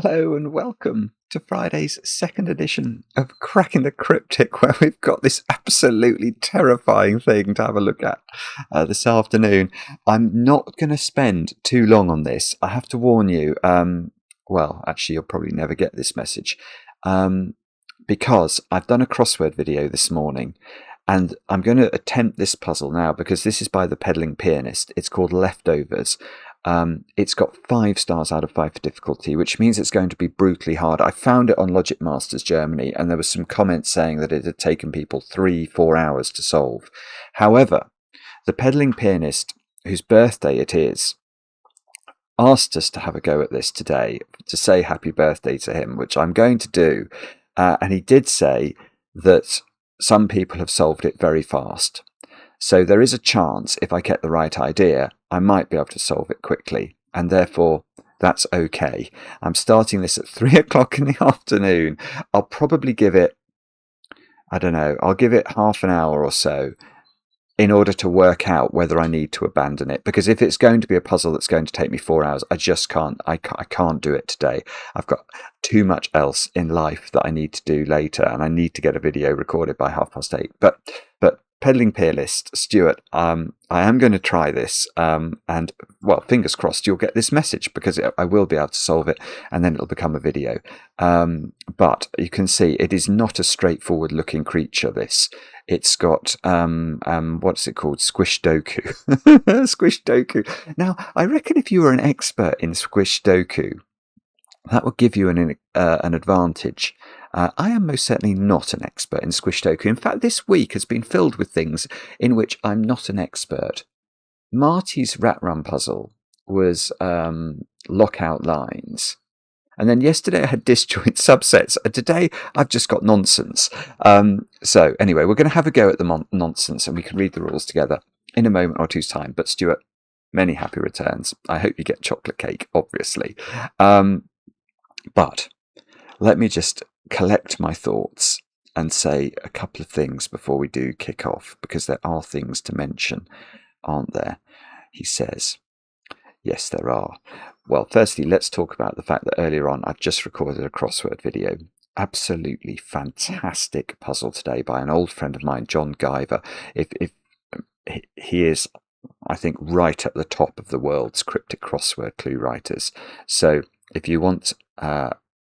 Hello and welcome to Friday's second edition of Cracking the Cryptic, where we've got this absolutely terrifying thing to have a look at this afternoon. I'm not going to spend too long on this. I have to warn you, well, actually, you'll probably never get this message, because I've done a crossword video this morning, and I'm going to attempt this puzzle now because this is by The Pedaling Pianist. It's called Leftovers. It's got 5 stars out of 5 for difficulty, which means it's going to be brutally hard. I found it on Logic Masters Germany, and there were some comments saying that it had taken people 3-4 hours to solve. However, the pedaling pianist, whose birthday it is, asked us to have a go at this today, to say happy birthday to him, which I'm going to do. And he did say that some people have solved it very fast. So there is a chance, if I get the right idea, I might be able to solve it quickly, and therefore that's okay. I'm starting this at 3 o'clock in the afternoon. I'll probably give it, I don't know, I'll give it half an hour or so in order to work out whether I need to abandon it. Because if it's going to be a puzzle that's going to take me 4 hours, I just can't, I can't do it today. I've got too much else in life that I need to do later, and I need to get a video recorded by 8:30. But Pedaling Pianist, Stuart, I am going to try this, and, well, fingers crossed you'll get this message, because I will be able to solve it, and then it'll become a video. But you can see it is not a straightforward looking creature, this. It's got, what's it called? Squishdoku. Squishdoku. Now, I reckon if you were an expert in Squishdoku, that would give you an advantage. I am most certainly not an expert in Squishdoku. In fact, this week has been filled with things in which I'm not an expert. Marty's rat run puzzle was lockout lines. And then yesterday I had disjoint subsets. And today I've just got nonsense. So anyway, we're going to have a go at the nonsense, and we can read the rules together in a moment or two's time. But Stuart, many happy returns. I hope you get chocolate cake, obviously. But let me just collect my thoughts and say a couple of things before we do kick off, because there are things to mention, aren't there? He says, yes, there are. Well, firstly, let's talk about the fact that earlier on I've just recorded a crossword video. Absolutely fantastic puzzle today by an old friend of mine, John Guyver. If he is, I think, right at the top of the world's cryptic crossword clue writers. So if you want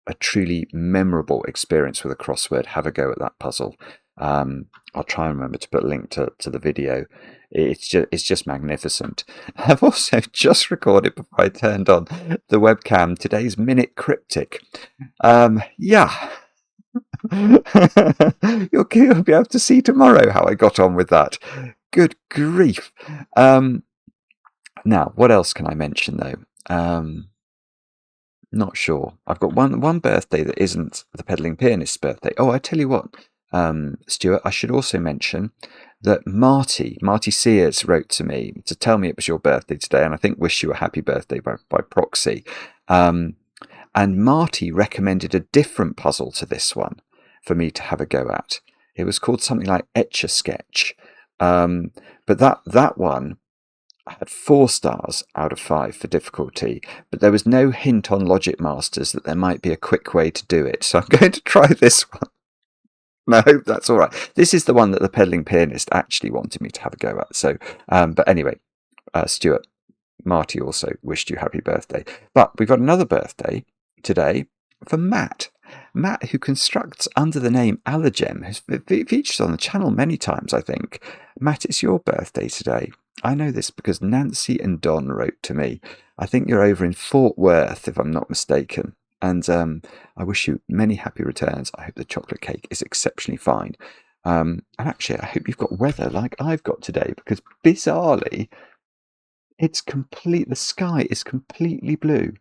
a truly memorable experience with a crossword, have a go at that puzzle. I'll try and remember to put a link to the video. It's just magnificent. I've also just recorded, before I turned on the webcam, today's minute cryptic. Yeah. You'll be able to see tomorrow how I got on with that. Good grief. Now, what else can I mention, though? Not sure. I've got one birthday that isn't the Pedaling Pianist's birthday. Oh, I tell you what, Stuart, I should also mention that Marty Sears wrote to me to tell me it was your birthday today, and I think wish you a happy birthday by proxy. And Marty recommended a different puzzle to this one for me to have a go at. It was called something like Etch-a-Sketch. But that one had 4 stars out of 5 for difficulty, but there was no hint on Logic Masters that there might be a quick way to do it. So I'm going to try this one. And I hope that's all right. This is the one that the Pedaling Pianist actually wanted me to have a go at. So, but anyway, Stuart, Marty also wished you happy birthday. But we've got another birthday today for Matt. Matt, who constructs under the name Allergem, has featured on the channel many times, I think. Matt, it's your birthday today. I know this because Nancy and Don wrote to me. I think you're over in Fort Worth, if I'm not mistaken. And I wish you many happy returns. I hope the chocolate cake is exceptionally fine. And actually, I hope you've got weather like I've got today, because bizarrely, the sky is completely blue.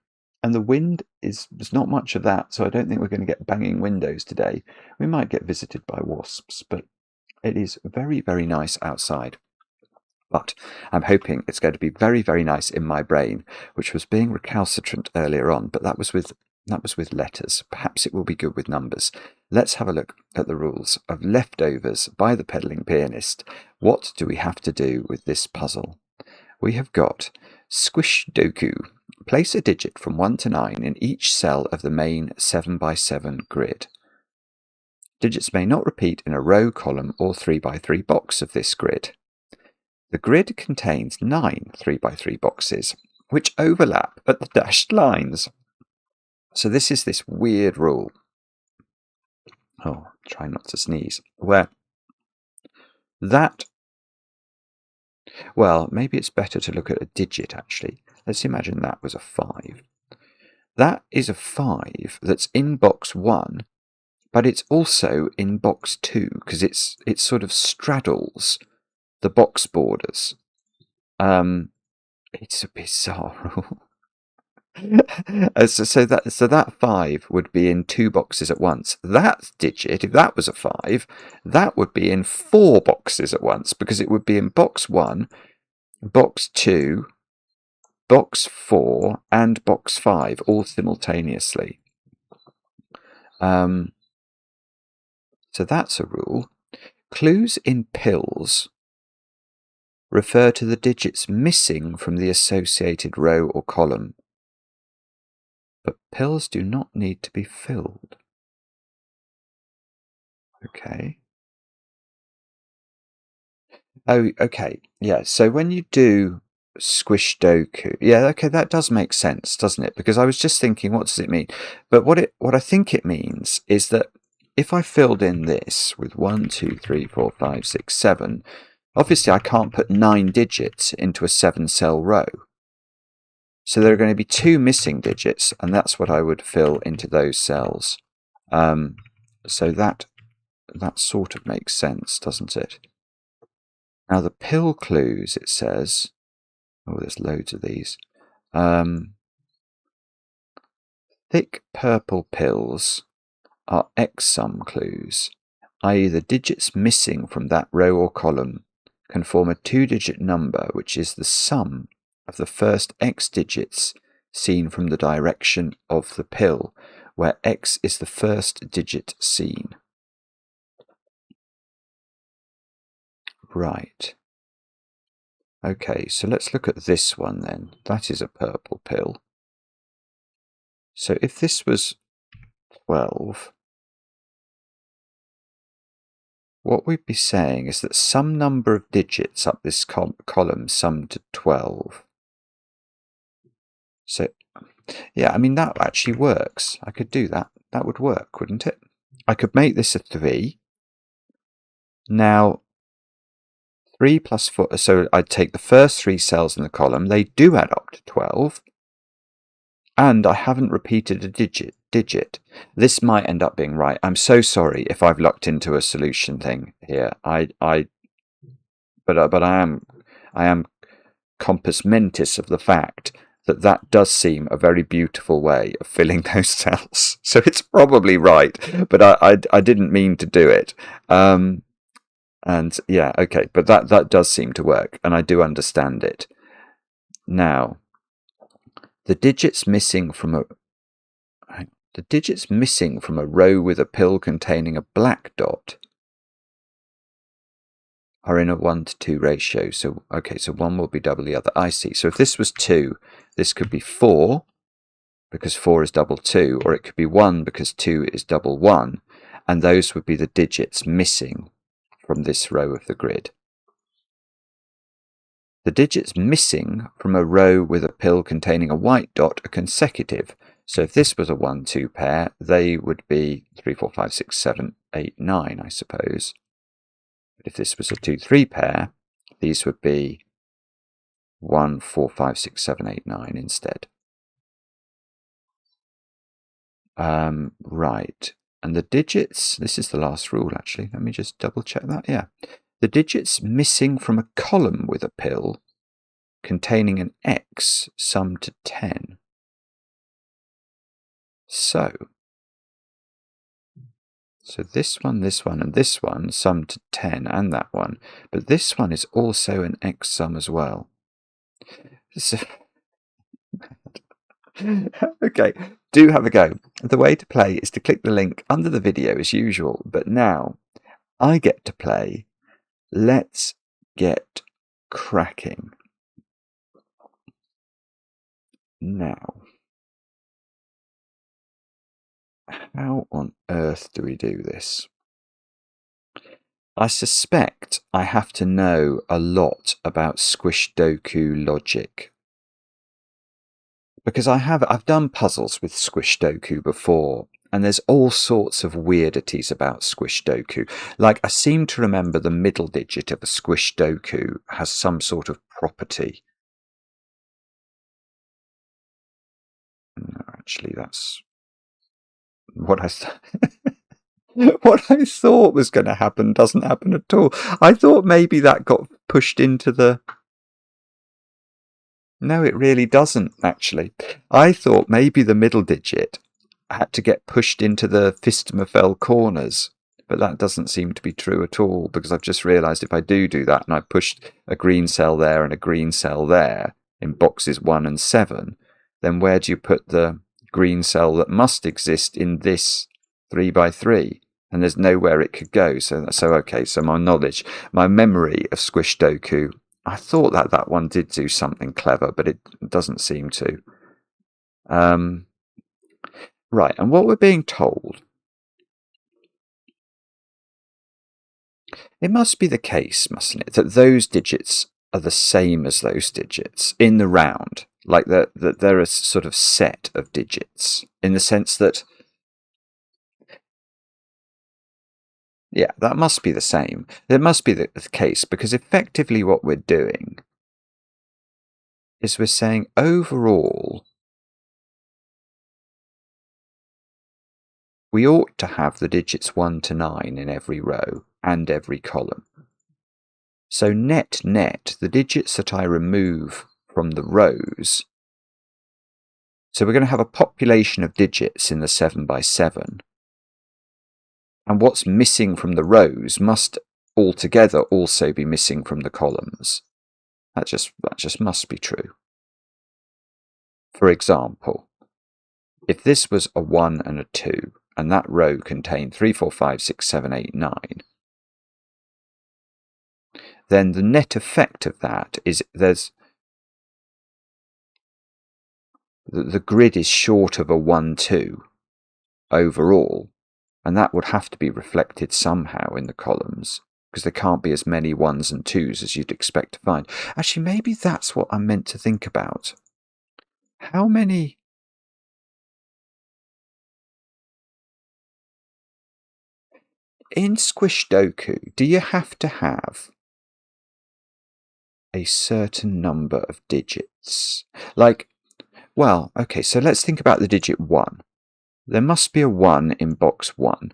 And the wind there's not much of that, so I don't think we're going to get banging windows today. We might get visited by wasps, but it is very, very nice outside. But I'm hoping it's going to be very, very nice in my brain, which was being recalcitrant earlier on, but that was with letters. Perhaps it will be good with numbers. Let's have a look at the rules of Leftovers by the Pedaling Pianist. What do we have to do with this puzzle? We have got Squishdoku, place a digit from 1 to 9 in each cell of the main 7x7 grid. Digits may not repeat in a row, column, or 3x3 box of this grid. The grid contains 9 3x3 boxes, which overlap at the dashed lines. So this is this weird rule. Oh, try not to sneeze. Where that, well, maybe it's better to look at a digit actually. Let's imagine that was a 5. That is a 5 that's in box 1, but it's also in box 2 because it sort of straddles the box borders. It's a bizarre rule. So that 5 would be in 2 boxes at once. That digit, if that was a 5, that would be in 4 boxes at once because it would be in box 1, box 2, box 4, and box 5 all simultaneously. So that's a rule. Clues in pills refer to the digits missing from the associated row or column. But pills do not need to be filled. Okay. Oh, okay. Yeah, so when you do Squishdoku, yeah, okay, that does make sense, doesn't it? Because I was just thinking, what does it mean? But what I think it means is that if I filled in this with 1, 2, 3, 4, 5, 6, 7, obviously I can't put 9 digits into a 7-cell row. So there are going to be 2 missing digits, and that's what I would fill into those cells. So that sort of makes sense, doesn't it? Now the pill clues, it says, oh, there's loads of these. Thick purple pills are X-sum clues, i.e. the digits missing from that row or column can form a 2-digit number which is the sum of the first X digits seen from the direction of the pill, where X is the first digit seen. Right. Okay, so let's look at this one then. That is a purple pill. So if this was 12, what we'd be saying is that some number of digits up this column sum to 12. So, yeah, I mean, that actually works. I could do that. That would work, wouldn't it? I could make this a 3. Now, 3 plus 4, so I'd take the first 3 cells in the column. They do add up to 12. And I haven't repeated a digit. This might end up being right. I'm so sorry if I've locked into a solution thing here. But I am compos mentis of the fact that does seem a very beautiful way of filling those cells. So it's probably right, but I didn't mean to do it. And yeah, okay, but that does seem to work, and I do understand it. Now, the digits missing from a row with a pill containing a black dot are in a 1:2 ratio. So, okay, so one will be double the other. I see. So if this was 2, this could be 4, because 4 is double 2, or it could be 1 because 2 is double 1, and those would be the digits missing from this row of the grid. The digits missing from a row with a pill containing a white dot are consecutive. So if this was a 1-2 pair, they would be 3, 4, 5, 6, 7, 8, 9, I suppose. But if this was a 2-3 pair, these would be 1, 4, 5, 6, 7, 8, 9 instead. Right. And the digits, this is the last rule actually. Let me just double check that. Yeah. The digits missing from a column with a pill containing an X sum to 10. So this one, and this one sum to 10, and that one. But this one is also an X sum as well. So okay, do have a go. The way to play is to click the link under the video as usual, but now I get to play. Let's get cracking. Now, how on earth do we do this? I suspect I have to know a lot about Squishdoku logic. Because I've done puzzles with Squishdoku before, and there's all sorts of weirdities about Squishdoku. Like, I seem to remember the middle digit of a Squishdoku has some sort of property. No, actually, that's what what I thought was going to happen doesn't happen at all. I thought maybe that got pushed into the... No, it really doesn't, actually. I thought maybe the middle digit had to get pushed into the Fistamafel corners, but that doesn't seem to be true at all, because I've just realised if I do that and I pushed a green cell there and a green cell there in boxes 1 and 7, then where do you put the green cell that must exist in this 3x3? And there's nowhere it could go. So okay, so my memory of Squishdoku, I thought that one did do something clever, but it doesn't seem to. Right, and what we're being told, it must be the case, mustn't it, that those digits are the same as those digits in the round, like that they're a sort of set of digits, in the sense that, yeah, that must be the same. It must be the case, because effectively what we're doing is we're saying overall we ought to have the digits 1 to 9 in every row and every column. So net, the digits that I remove from the rows, so we're going to have a population of digits in the 7x7, and what's missing from the rows must altogether also be missing from the columns. That just must be true. For example, if this was a 1 and a 2, and that row contained 3, 4, 5, 6, 7, 8, 9, then the net effect of that is the grid is short of a 1, 2 overall, and that would have to be reflected somehow in the columns, because there can't be as many 1s and 2s as you'd expect to find. Actually, maybe that's what I'm meant to think about. How many... In Squishdoku, do you have to have a certain number of digits? Like, well, okay, so let's think about the digit 1. There must be a 1 in box 1.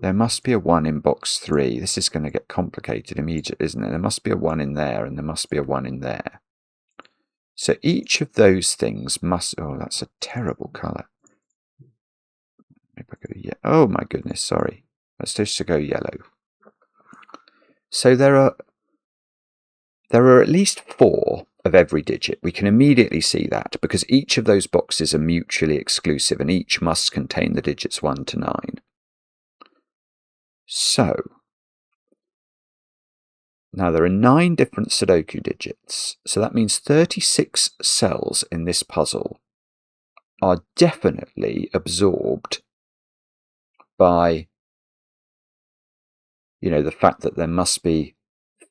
There must be a 1 in box 3. This is going to get complicated immediately, isn't it? There must be a 1 in there, and there must be a 1 in there. So each of those things must... Oh, that's a terrible colour. Maybe I go... Yeah. Oh, my goodness, sorry. Let's just go yellow. So there are at least 4 of every digit. We can immediately see that, because each of those boxes are mutually exclusive, and each must contain the digits 1 to 9. So, now there are 9 different Sudoku digits, so that means 36 cells in this puzzle are definitely absorbed by, the fact that there must be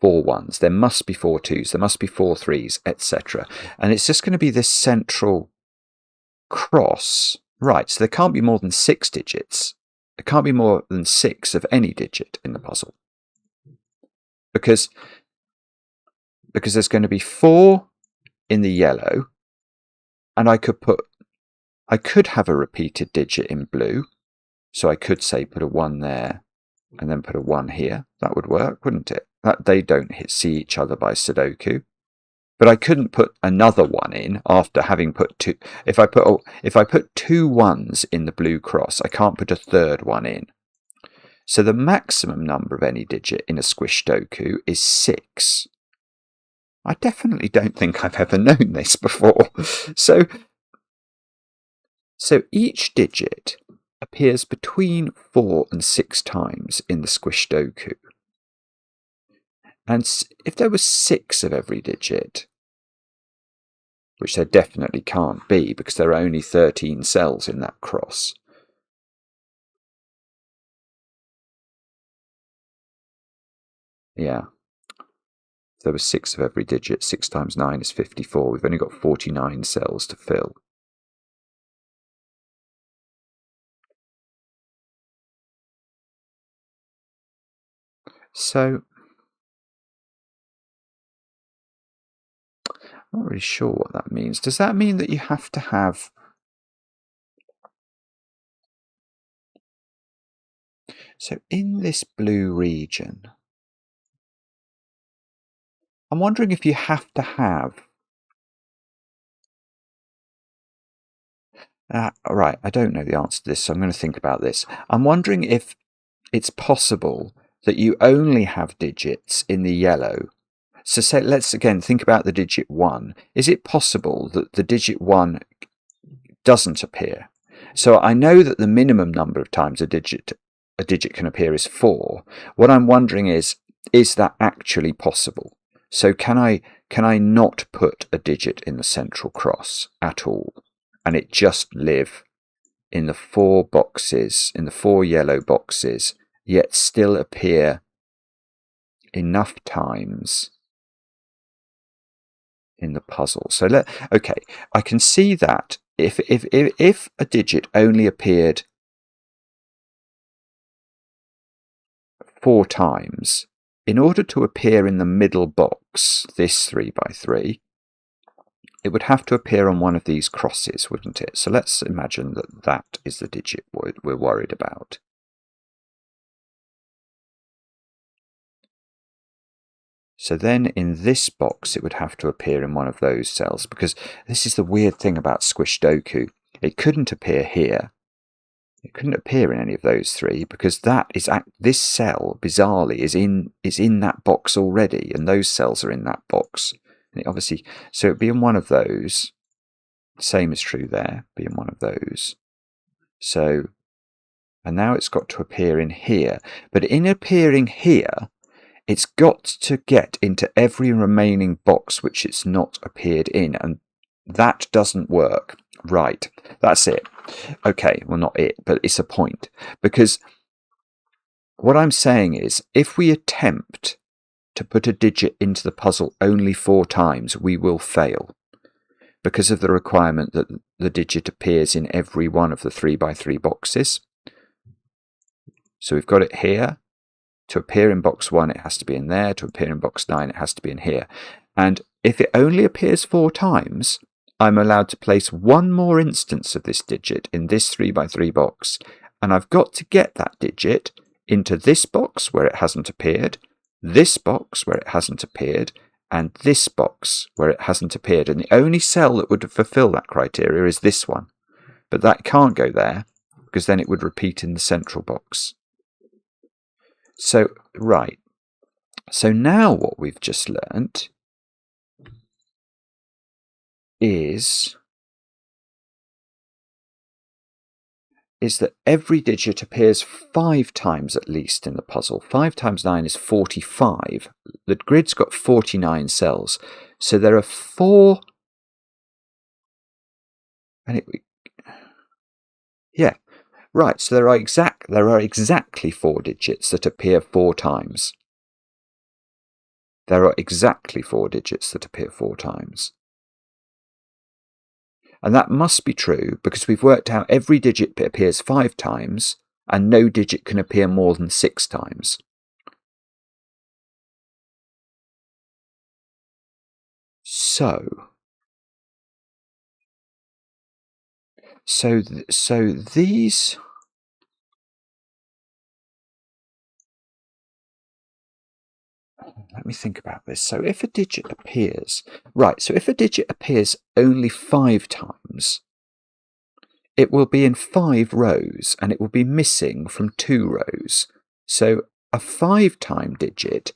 4 1s, there must be 4 2s, there must be 4 3s, etc. And it's just going to be this central cross. Right, so there can't be more than 6 digits. There can't be more than 6 of any digit in the puzzle. Because there's going to be 4 in the yellow, and I could have a repeated digit in blue, so I could say put a 1 there and then put a 1 here. That would work, wouldn't it? That they don't see each other by Sudoku. But I couldn't put another 1 in after having put 2. If I put 2 1s in the blue cross, I can't put a third 1 in. So the maximum number of any digit in a Squishdoku is 6. I definitely don't think I've ever known this before. So each digit appears between 4 and 6 times in the Squishdoku. And if there was 6 of every digit, which there definitely can't be because there are only 13 cells in that cross. Yeah. There were 6 of every digit. 6 times 9 is 54. We've only got 49 cells to fill. So, I'm not really sure what that means. Does that mean that you have to have... So, in this blue region, I'm wondering if you have to have... right, I don't know the answer to this, so I'm going to think about this. I'm wondering if it's possible that you only have digits in the yellow. So say, let's again think about the digit 1. Is it possible that the digit 1 doesn't appear? So I know that the minimum number of times a digit can appear is 4. What I'm wondering is that actually possible? So can I not put a digit in the central cross at all, and it just live in the 4 boxes, in the 4 yellow boxes, yet still appear enough times in the puzzle? So okay, I can see that if a digit only appeared 4 times, in order to appear in the middle box, this 3 by 3, it would have to appear on one of these crosses, wouldn't it? So let's imagine that that is the digit we're worried about. So then in this box, it would have to appear in one of those cells, because this is the weird thing about Squishdoku. It couldn't appear here. It couldn't appear in any of those 3 because this cell, bizarrely, is in that box already, and those cells are in that box. And it obviously, so it'd be in one of those. Same is true there. Be in one of those. So, and now it's got to appear in here. But in appearing here, it's got to get into every remaining box which it's not appeared in, and that doesn't work. Right, that's it. Okay, well, not it, but it's a point. Because what I'm saying is, if we attempt to put a digit into the puzzle only 4 times, we will fail, because of the requirement that the digit appears in every one of the 3 by 3 boxes. So we've got it here. To appear in box 1, it has to be in there. To appear in box 9, it has to be in here. And if it only appears 4 times, I'm allowed to place one more instance of this digit in this 3 by 3 box. And I've got to get that digit into this box where it hasn't appeared, this box where it hasn't appeared, and this box where it hasn't appeared. And the only cell that would fulfill that criteria is this one. But that can't go there, because then it would repeat in the central box. So, right. So now what we've just learnt is that every digit appears 5 times at least in the puzzle. 5 times 9 is 45. The grid's got 49 cells. So there are 4... Yeah, right. So there are exactly 4 digits that appear 4 times. There are exactly 4 digits that appear 4 times. And that must be true because we've worked out every digit appears 5 times and no digit can appear more than 6 times. So these... Let me think about this. So if a digit appears... Right, so if a digit appears only 5 times, it will be in 5 rows and it will be missing from 2 rows. So a 5-time digit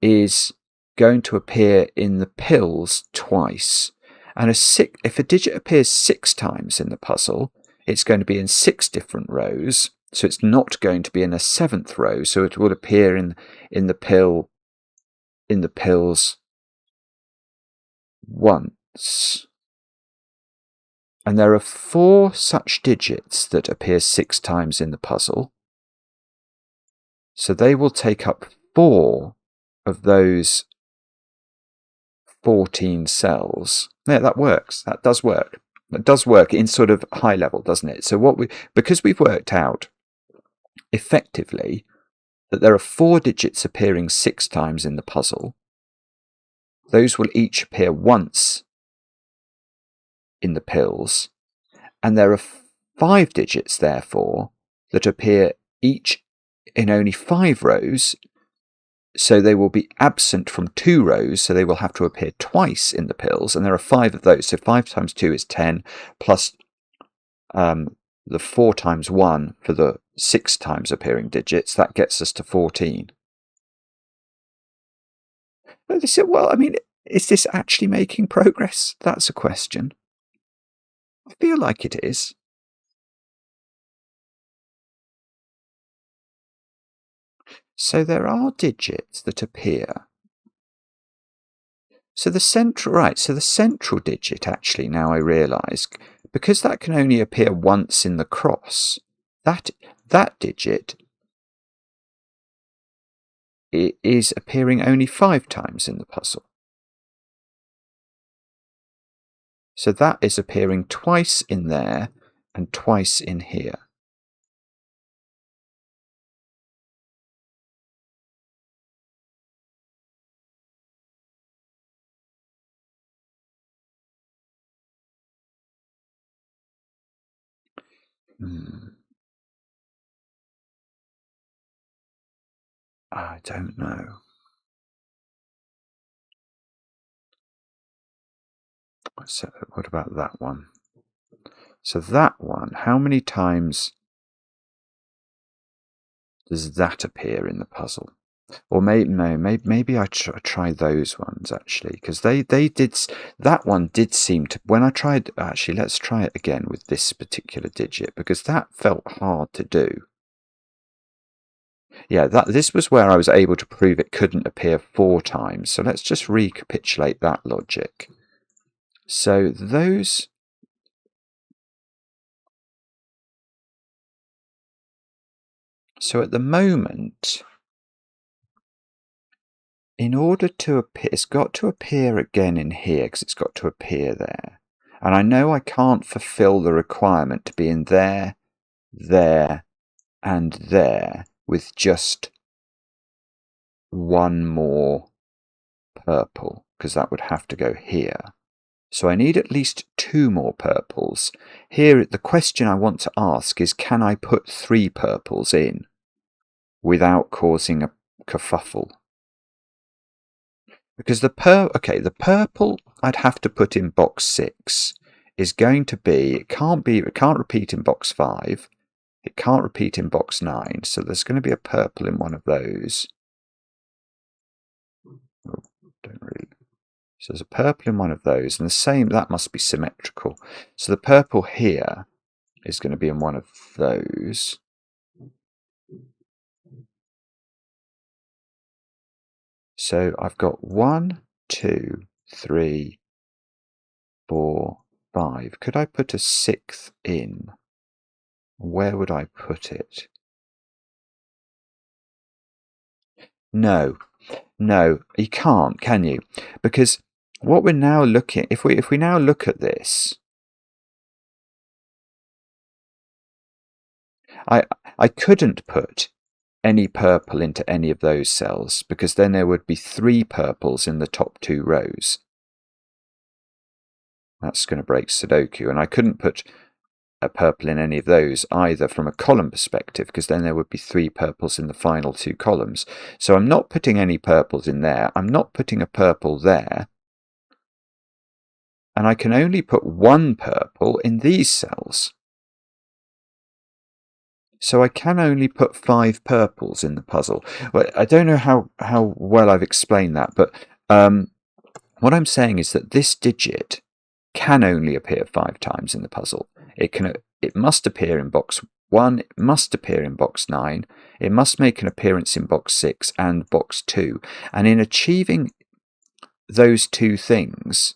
is going to appear in the pills twice. And if a digit appears 6 times in the puzzle, it's going to be in 6 different rows. So it's not going to be in a 7th row. So it will appear in the pills once. And there are 4 such digits that appear 6 times in the puzzle. So they will take up 4 of those 14 cells. Yeah, that works. That does work. It does work in sort of high level, doesn't it? So because we've worked out effectively that there are 4 digits appearing 6 times in the puzzle, those will each appear once in the pills, and there are 5 digits, therefore, that appear each in only 5 rows, so they will be absent from 2 rows, so they will have to appear twice in the pills, and there are 5 of those, so 5 times 2 is 10, plus the 4 times 1 for the 6 times appearing digits, that gets us to 14. Well, I mean, is this actually making progress? That's a question. I feel like it is. So there are digits that appear. So the central digit, actually, now I realise, because that can only appear once in the cross, that digit is appearing only 5 times in the puzzle. So that is appearing twice in there and twice in here. I don't know. So what about that one? So that one, how many times does that appear in the puzzle? Or maybe I try those ones, actually, because they did, that one did seem to, when I tried, actually, let's try it again with this particular digit, because that felt hard to do. Yeah, this was where I was able to prove it couldn't appear 4 times. So let's just recapitulate that logic. So those... So at the moment, in order to appear, it's got to appear again in here, because it's got to appear there. And I know I can't fulfill the requirement to be in there, there, and there with just one more purple, because that would have to go here. So I need at least 2 more purples. Here, the question I want to ask is, can I put 3 purples in without causing a kerfuffle? Because the purple I'd have to put in box 6 is going to be, it can't repeat in box 5, it can't repeat in box 9, so there's going to be a purple in one of those. Oh, don't really. So there's a purple in one of those, and the same, that must be symmetrical. So the purple here is going to be in one of those. So I've got 1, 2, 3, 4, 5. Could I put a 6th in? Where would I put it? No, you can't, can you? Because what we're now looking, if we now look at this, I couldn't put any purple into any of those cells, because then there would be 3 purples in the top 2 rows. That's going to break Sudoku, and I couldn't put a purple in any of those either from a column perspective, because then there would be 3 purples in the final 2 columns. So I'm not putting any purples in there. I'm not putting a purple there. And I can only put 1 purple in these cells. So I can only put 5 purples in the puzzle. Well, I don't know how well I've explained that, but what I'm saying is that this digit can only appear 5 times in the puzzle. It must appear in box 1, it must appear in box 9, it must make an appearance in box 6 and box 2. And in achieving those 2 things,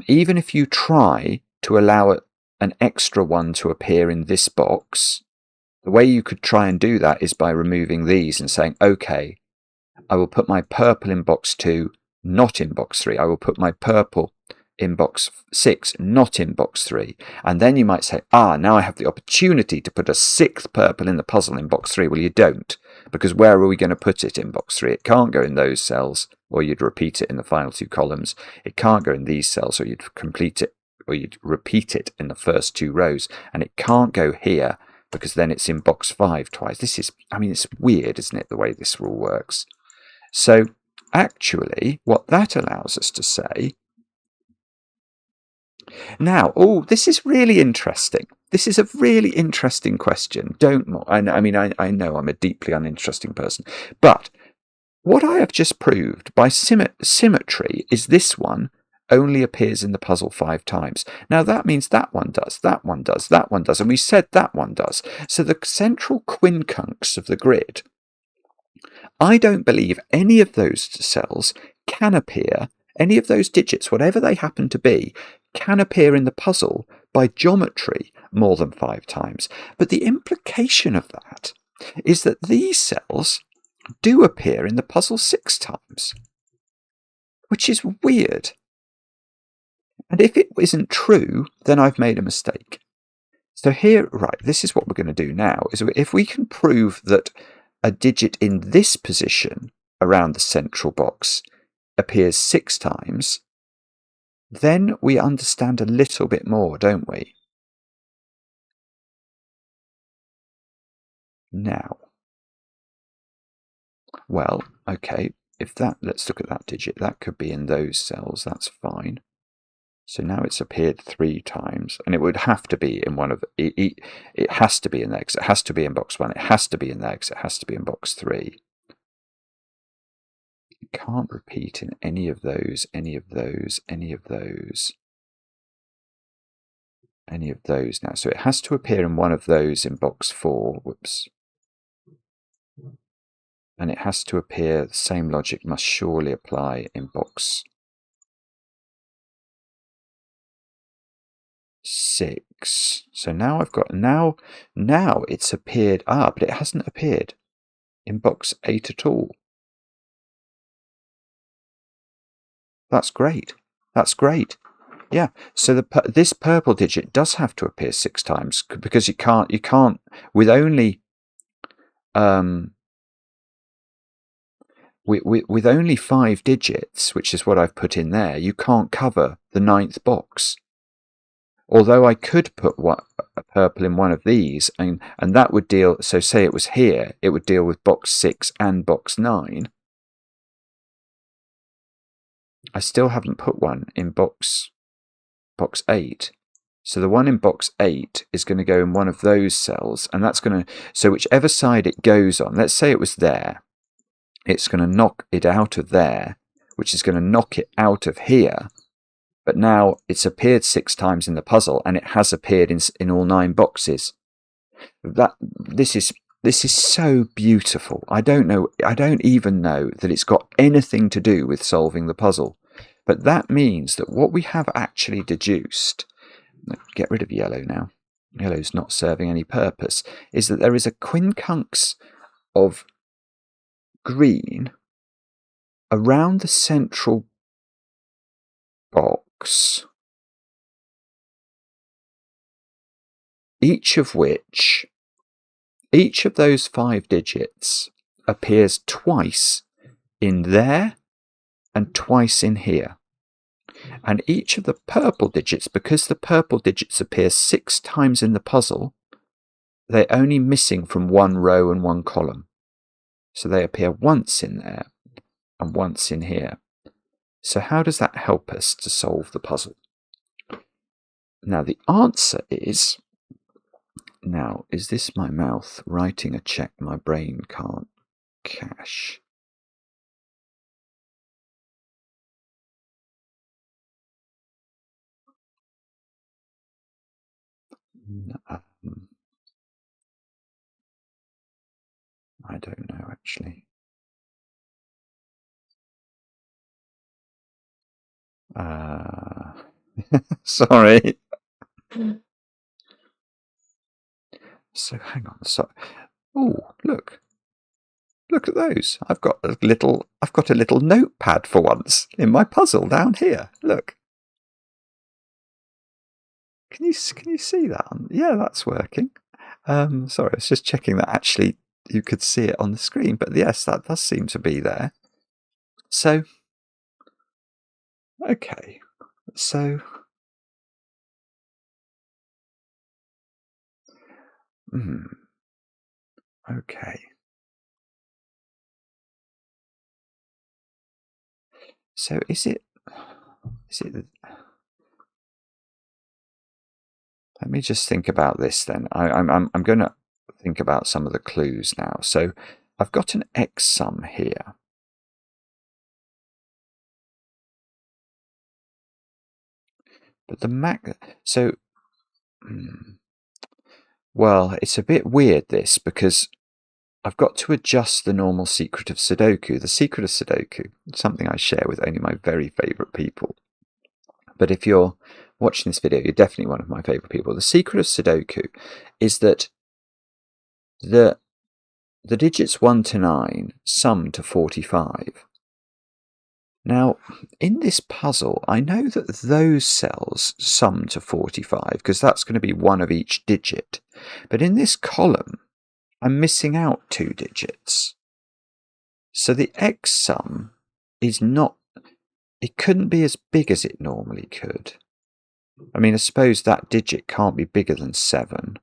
even if you try to allow an extra one to appear in this box, the way you could try and do that is by removing these and saying, okay, I will put my purple in box 2, not in box 3. I will put my purple in box 6, not in box 3. And then you might say, now I have the opportunity to put a 6th purple in the puzzle in box 3. Well, you don't, because where are we going to put it in box 3? It can't go in those cells, or you'd repeat it in the final 2 columns. It can't go in these cells, or you'd complete it, or you'd repeat it in the first 2 rows. And it can't go here, because then it's in box 5 twice. It's weird, isn't it, the way this rule works? So actually, what that allows us to say, now, this is really interesting. This is a really interesting question. I know I'm a deeply uninteresting person, but what I have just proved by symmetry is this one only appears in the puzzle 5 times. Now that means that one does, that one does, that one does, and we said that one does. So the central quincunx of the grid, I don't believe any of those cells can appear, any of those digits, whatever they happen to be, can appear in the puzzle by geometry more than 5 times. But the implication of that is that these cells do appear in the puzzle 6 times, which is weird. And if it isn't true, then I've made a mistake. So here, right, this is what we're going to do now, is if we can prove that a digit in this position around the central box appears 6 times, then we understand a little bit more, don't we? Now, well, okay, let's look at that digit. That could be in those cells, that's fine. So now it's appeared 3 times, and it would have to be in one of it has to be in there, because it has to be in box 1, it has to be in there, because it has to be in box 3. It can't repeat in any of those, any of those, any of those, any of those now. So it has to appear in one of those in box 4, whoops. And it has to appear, the same logic must surely apply in box 6. So now I've got, now it's appeared, but it hasn't appeared in box 8 at all. That's great. That's great. Yeah. So this purple digit does have to appear 6 times, because you can't with only with only 5 digits, which is what I've put in there, you can't cover the 9th box. Although I could put a purple in one of these, and that would deal, so say it was here, it would deal with box 6 and box 9. I still haven't put one in box 8. So the one in box 8 is going to go in one of those cells, and that's going to, so whichever side it goes on, let's say it was there, it's going to knock it out of there, which is going to knock it out of here. But now it's appeared 6 times in the puzzle, and it has appeared in all 9 boxes. This is so beautiful. I don't even know that it's got anything to do with solving the puzzle. But that means that what we have actually deduced, get rid of yellow now, yellow's not serving any purpose, is that there is a quincunx of green around the central box, each of those 5 digits appears twice in there and twice in here. And each of the purple digits, because the purple digits appear 6 times in the puzzle, they're only missing from 1 row and 1 column. So they appear once in there and once in here. So how does that help us to solve the puzzle? Now the answer is, now is this my mouth writing a check my brain can't cash? I don't know, actually. Sorry. So hang on. So, oh, look at those. I've got a little notepad for once in my puzzle down here. Look. Can you see that? Yeah, that's working. Sorry, I was just checking that actually you could see it on the screen, but yes, that does seem to be there. So, okay, so okay. So is it? Let me just think about this then. I'm going to think about some of the clues now. So I've got an X sum here. But well, it's a bit weird this, because I've got to adjust the normal secret of Sudoku. The secret of Sudoku, something I share with only my very favourite people. But if you're watching this video, you're definitely one of my favourite people. The secret of Sudoku is that the digits 1 to 9 sum to 45. Now, in this puzzle, I know that those cells sum to 45 because that's going to be one of each digit. But in this column, I'm missing out 2 digits. So the X sum is not, it couldn't be as big as it normally could. I mean, I suppose that digit can't be bigger than 7.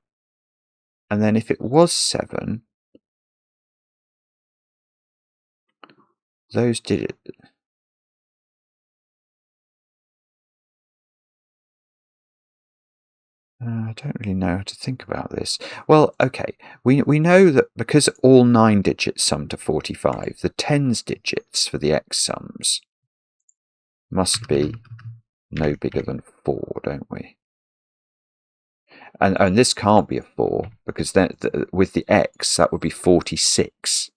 And then if it was 7, those digits... I don't really know how to think about this. Well, okay, we know that because all 9 digits sum to 45, the tens digits for the X sums must be no bigger than 4, don't we? And this can't be a 4, because then with the X, that would be 46.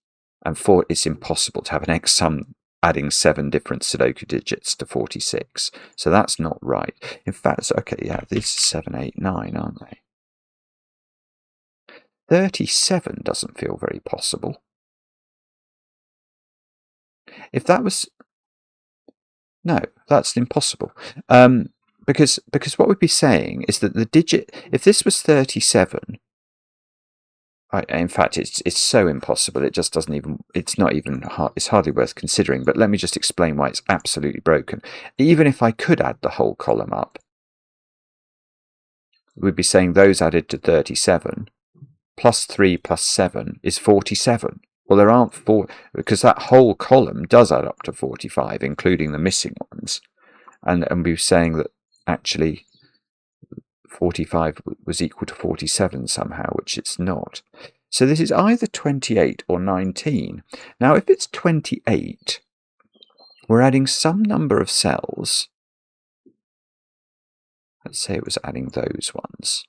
And 4, it's impossible to have an X sum adding 7 different Sudoku digits to 46. So that's not right. In fact, okay, yeah, these are 7, 8, 9, aren't they? 37 doesn't feel very possible. If that was... No, that's impossible. Because what we'd be saying is that the digit... If this was 37... in fact, it's so impossible. It just doesn't even. It's not even. It's hardly worth considering. But let me just explain why it's absolutely broken. Even if I could add the whole column up, we'd be saying those added to 37 plus 3 plus 7 is 47. Well, there aren't 4 because that whole column does add up to 45, including the missing ones. And we're saying that actually 45 was equal to 47 somehow, which it's not. So this is either 28 or 19. Now, if it's 28, we're adding some number of cells. Let's say it was adding those ones,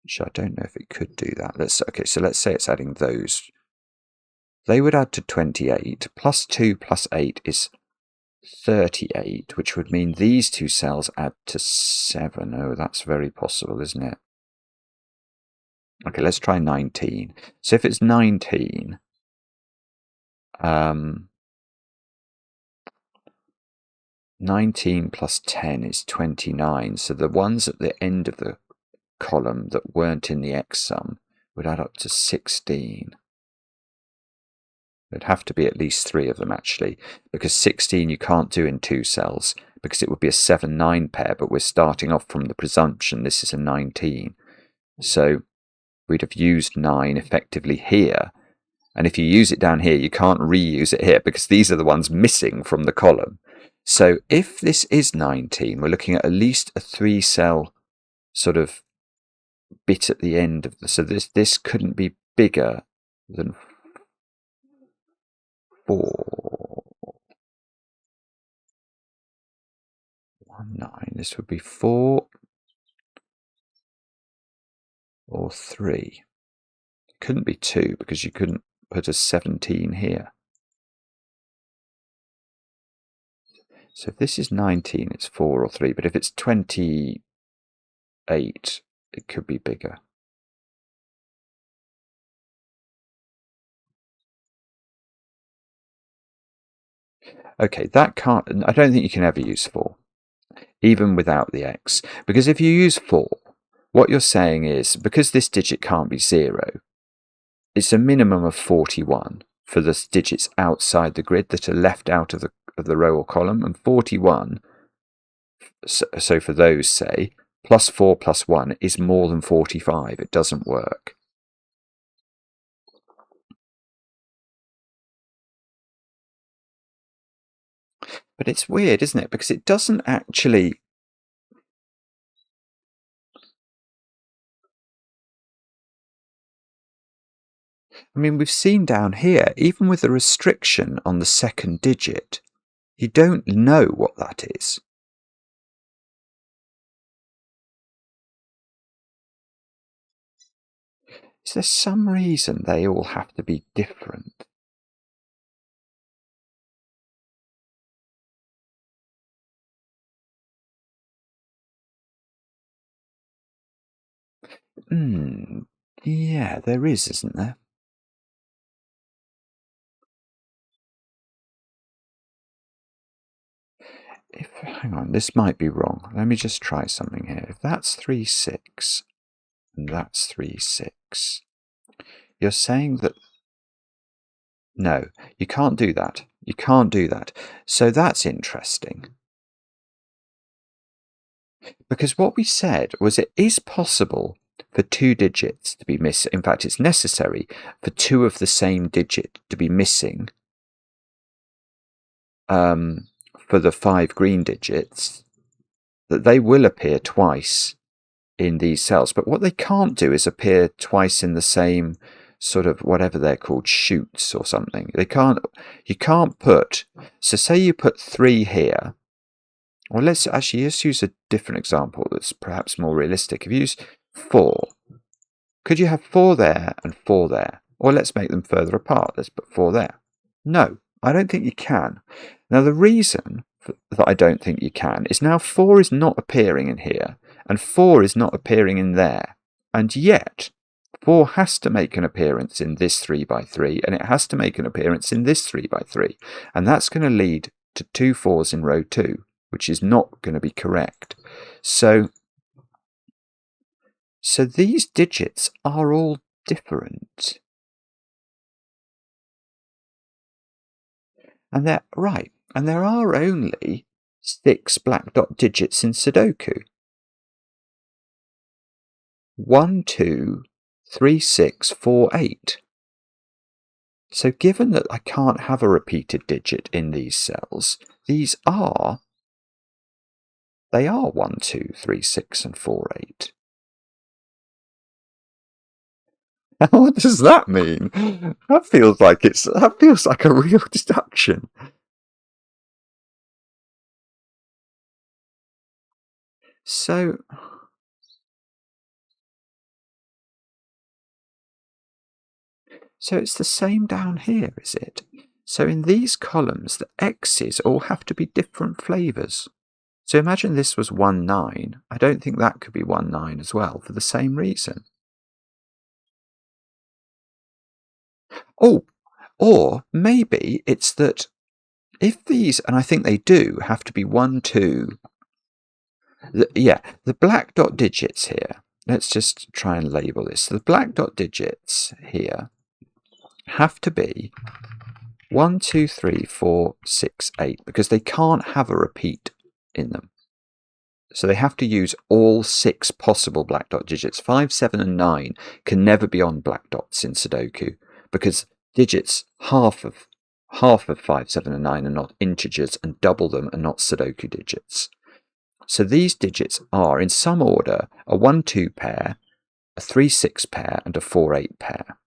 which I don't know if it could do that. Okay, so let's say it's adding those. They would add to 28. Plus 2 plus 8 is 38, which would mean these 2 cells add to 7. Oh, that's very possible, isn't it? Okay, let's try 19. So if it's 19, 19 plus 10 is 29. So the ones at the end of the column that weren't in the X sum would add up to 16. There'd have to be at least 3 of them, actually, because 16 you can't do in 2 cells, because it would be a 7-9 pair, but we're starting off from the presumption this is a 19. So we'd have used 9 effectively here. And if you use it down here, you can't reuse it here, because these are the ones missing from the column. So if this is 19, we're looking at least a 3-cell sort of bit at the end of the... So this couldn't be bigger than 4. 1, 9. This would be 4 or 3. It couldn't be 2 because you couldn't put a 17 here. So if this is 19, it's 4 or 3, but if it's 28, it could be bigger. Okay, that can't, I don't think you can ever use 4, even without the x, because if you use 4, what you're saying is, because this digit can't be 0, it's a minimum of 41 for the digits outside the grid that are left out of the row or column, and 41, so for those, say, plus 4 plus 1 is more than 45. It doesn't work. But it's weird, isn't it? Because it doesn't actually... I mean, we've seen down here, even with the restriction on the second digit, you don't know what that is. Is there some reason they all have to be different? Yeah, there is, isn't there? Hang on, this might be wrong. Let me just try something here. If that's 3, 6, and that's 3, 6, you're saying that... No, you can't do that. You can't do that. So that's interesting. Because what we said was it is possible for 2 digits to be missing. In fact, it's necessary for 2 of the same digit to be missing for the 5 green digits, that they will appear twice in these cells. But what they can't do is appear twice in the same sort of whatever they're called, shoots or something. You can't put... So say you put 3 here. Well, let's use a different example that's perhaps more realistic. If you use 4, could you have 4 there and 4 there? Or let's make them further apart. Let's put 4 there. No, I don't think you can. Now, the reason that I don't think you can is now 4 is not appearing in here, and 4 is not appearing in there. And yet, 4 has to make an appearance in this 3 by 3, and it has to make an appearance in this 3 by 3. And that's going to lead to 2 4s in row 2, which is not going to be correct. So these digits are all different. And they're right. And there are only 6 black dot digits in Sudoku. 1, 2, 3, 6, 4, 8. So given that I can't have a repeated digit in these cells, they are 1, 2, 3, 6, and 4, 8. What does that mean? That feels like a real deduction. So it's the same down here, is it? So in these columns, the X's all have to be different flavours. So imagine this was 1, 9. I don't think that could be 1, 9 as well, for the same reason. Oh, or maybe it's that if these, and I think they do, have to be 1, 2... the black dot digits here, let's just try and label this. The black dot digits here have to be 1, 2, 3, 4, 6, 8, because they can't have a repeat in them. So they have to use all 6 possible black dot digits. 5, 7, and 9 can never be on black dots in Sudoku, because digits half of 5, 7, and 9 are not integers, and double them are not Sudoku digits. So these digits are, in some order, a 1, 2 pair, a 3, 6 pair, and a 4, 8 pair.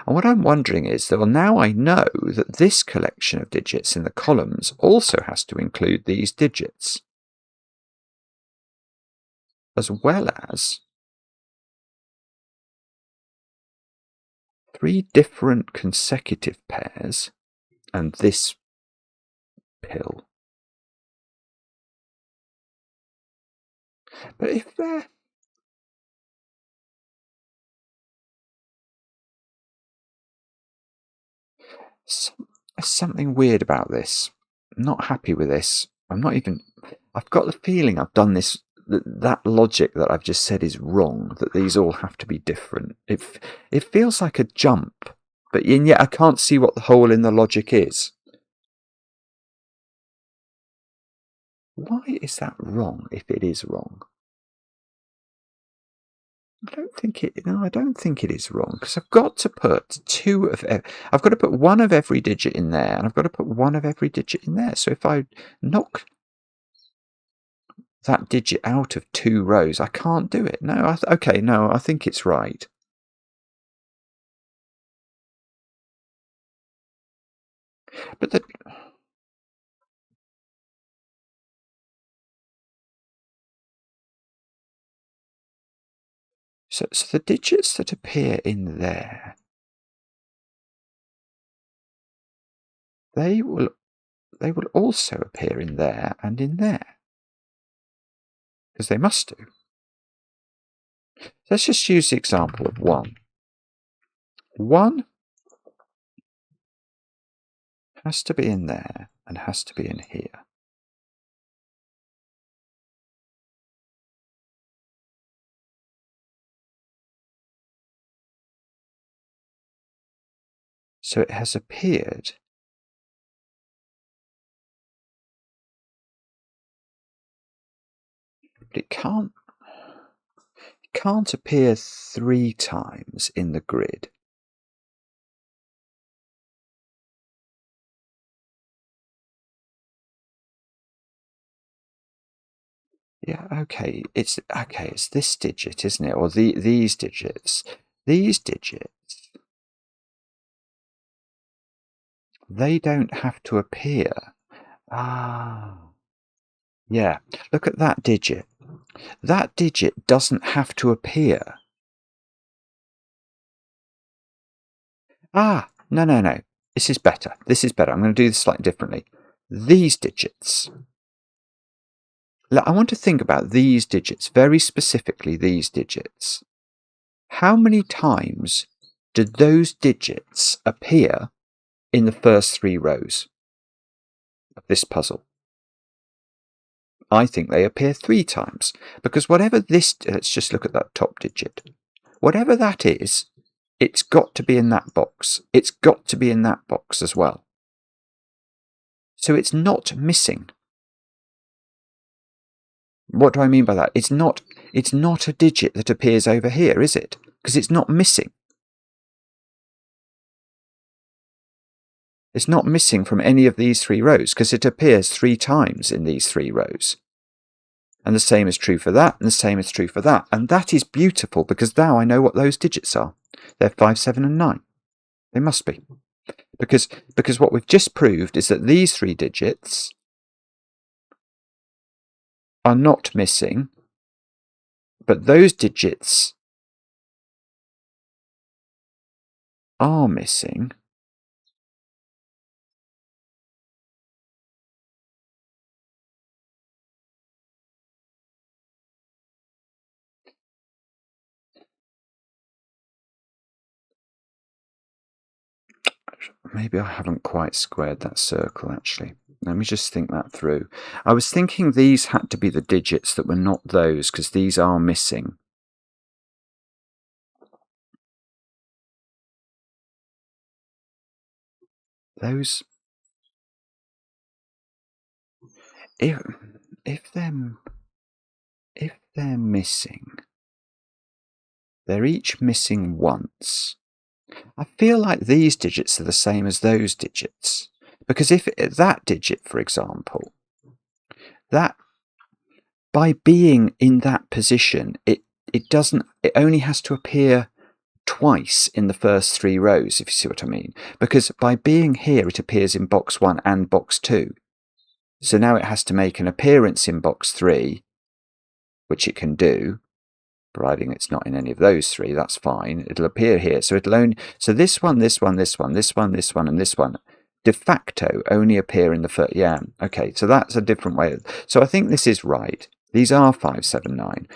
And what I'm wondering is that, well, now I know that this collection of digits in the columns also has to include these digits, as well as 3 different consecutive pairs and this pill. But if there... There's something weird about this. I'm not happy with this. I'm not even... I've got the feeling I've done this... That logic that I've just said is wrong, that these all have to be different. It feels like a jump, but yet I can't see what the hole in the logic is. Why is that wrong if it is wrong? I don't think it is wrong, because I've got to put I've got to put one of every digit in there, and I've got to put one of every digit in there. So if I knock that digit out of 2 rows, I can't do it. No, I think it's right. But so the digits that appear in there, they will also appear in there and in there, because they must do. Let's just use the example of 1. 1 has to be in there and has to be in here. So it has appeared. But it can't appear 3 times in the grid. Yeah, okay. It's this digit, isn't it? Or these digits. These digits, they don't have to appear. Yeah. Look at that digit. That digit doesn't have to appear. No. This is better. I'm going to do this slightly differently. These digits. I want to think about these digits, very specifically these digits. How many times did those digits appear in the first 3 rows of this puzzle? I think they appear 3 times, because whatever this... Let's just look at that top digit. Whatever that is, it's got to be in that box. It's got to be in that box as well. So it's not missing. What do I mean by that? It's not a digit that appears over here, is it? Because it's not missing. It's not missing from any of these 3 rows, because it appears 3 times in these 3 rows. And the same is true for that, and the same is true for that. And that is beautiful, because now I know what those digits are. They're 5, 7, and 9. They must be. Because what we've just proved is that these 3 digits are not missing, but those digits are missing. Maybe I haven't quite squared that circle, actually. Let me just think that through. I was thinking these had to be the digits that were not those, because these are missing. Those... If they're missing, they're each missing once. I feel like these digits are the same as those digits, because if that digit, for example, that by being in that position, it only has to appear twice in the first 3 rows, if you see what I mean, because by being here it appears in box 1 and box 2. So now it has to make an appearance in box 3, which it can do, providing it's not in any of those 3. That's fine. It'll appear here. So this one, and this one de facto only appear in the first... Yeah, okay, so that's a different way. So I think this is right. These are 5, 7, 9.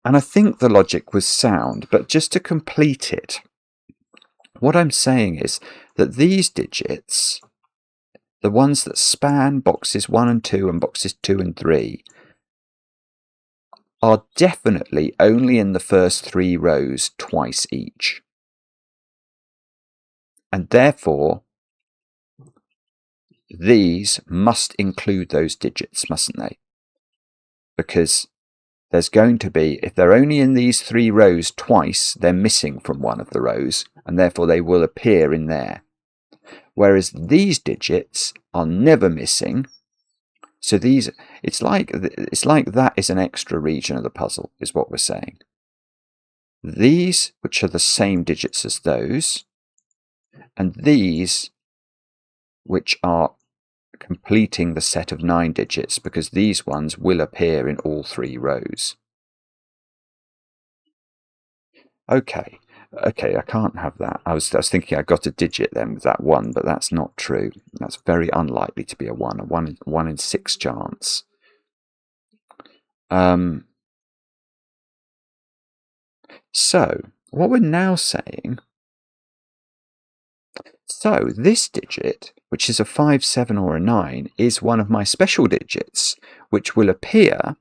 And I think the logic was sound, but just to complete it, what I'm saying is that these digits, the ones that span boxes 1 and 2 and boxes 2 and 3, are definitely only in the first 3 rows twice each. And therefore, these must include those digits, mustn't they? Because there's going to be, if they're only in these 3 rows twice, they're missing from one of the rows, and therefore they will appear in there. Whereas these digits are never missing. So these, it's like that is an extra region of the puzzle, is what we're saying. These, which are the same digits as those, and these, which are completing the set of 9 digits, because these ones will appear in all 3 rows. Okay, I can't have that. I was thinking I got a digit then with that 1, but that's not true. That's very unlikely to be a 1, a 1 in 6 chance. So, what we're now saying, so this digit, which is a 5, 7 or a 9, is one of my special digits, which will appear,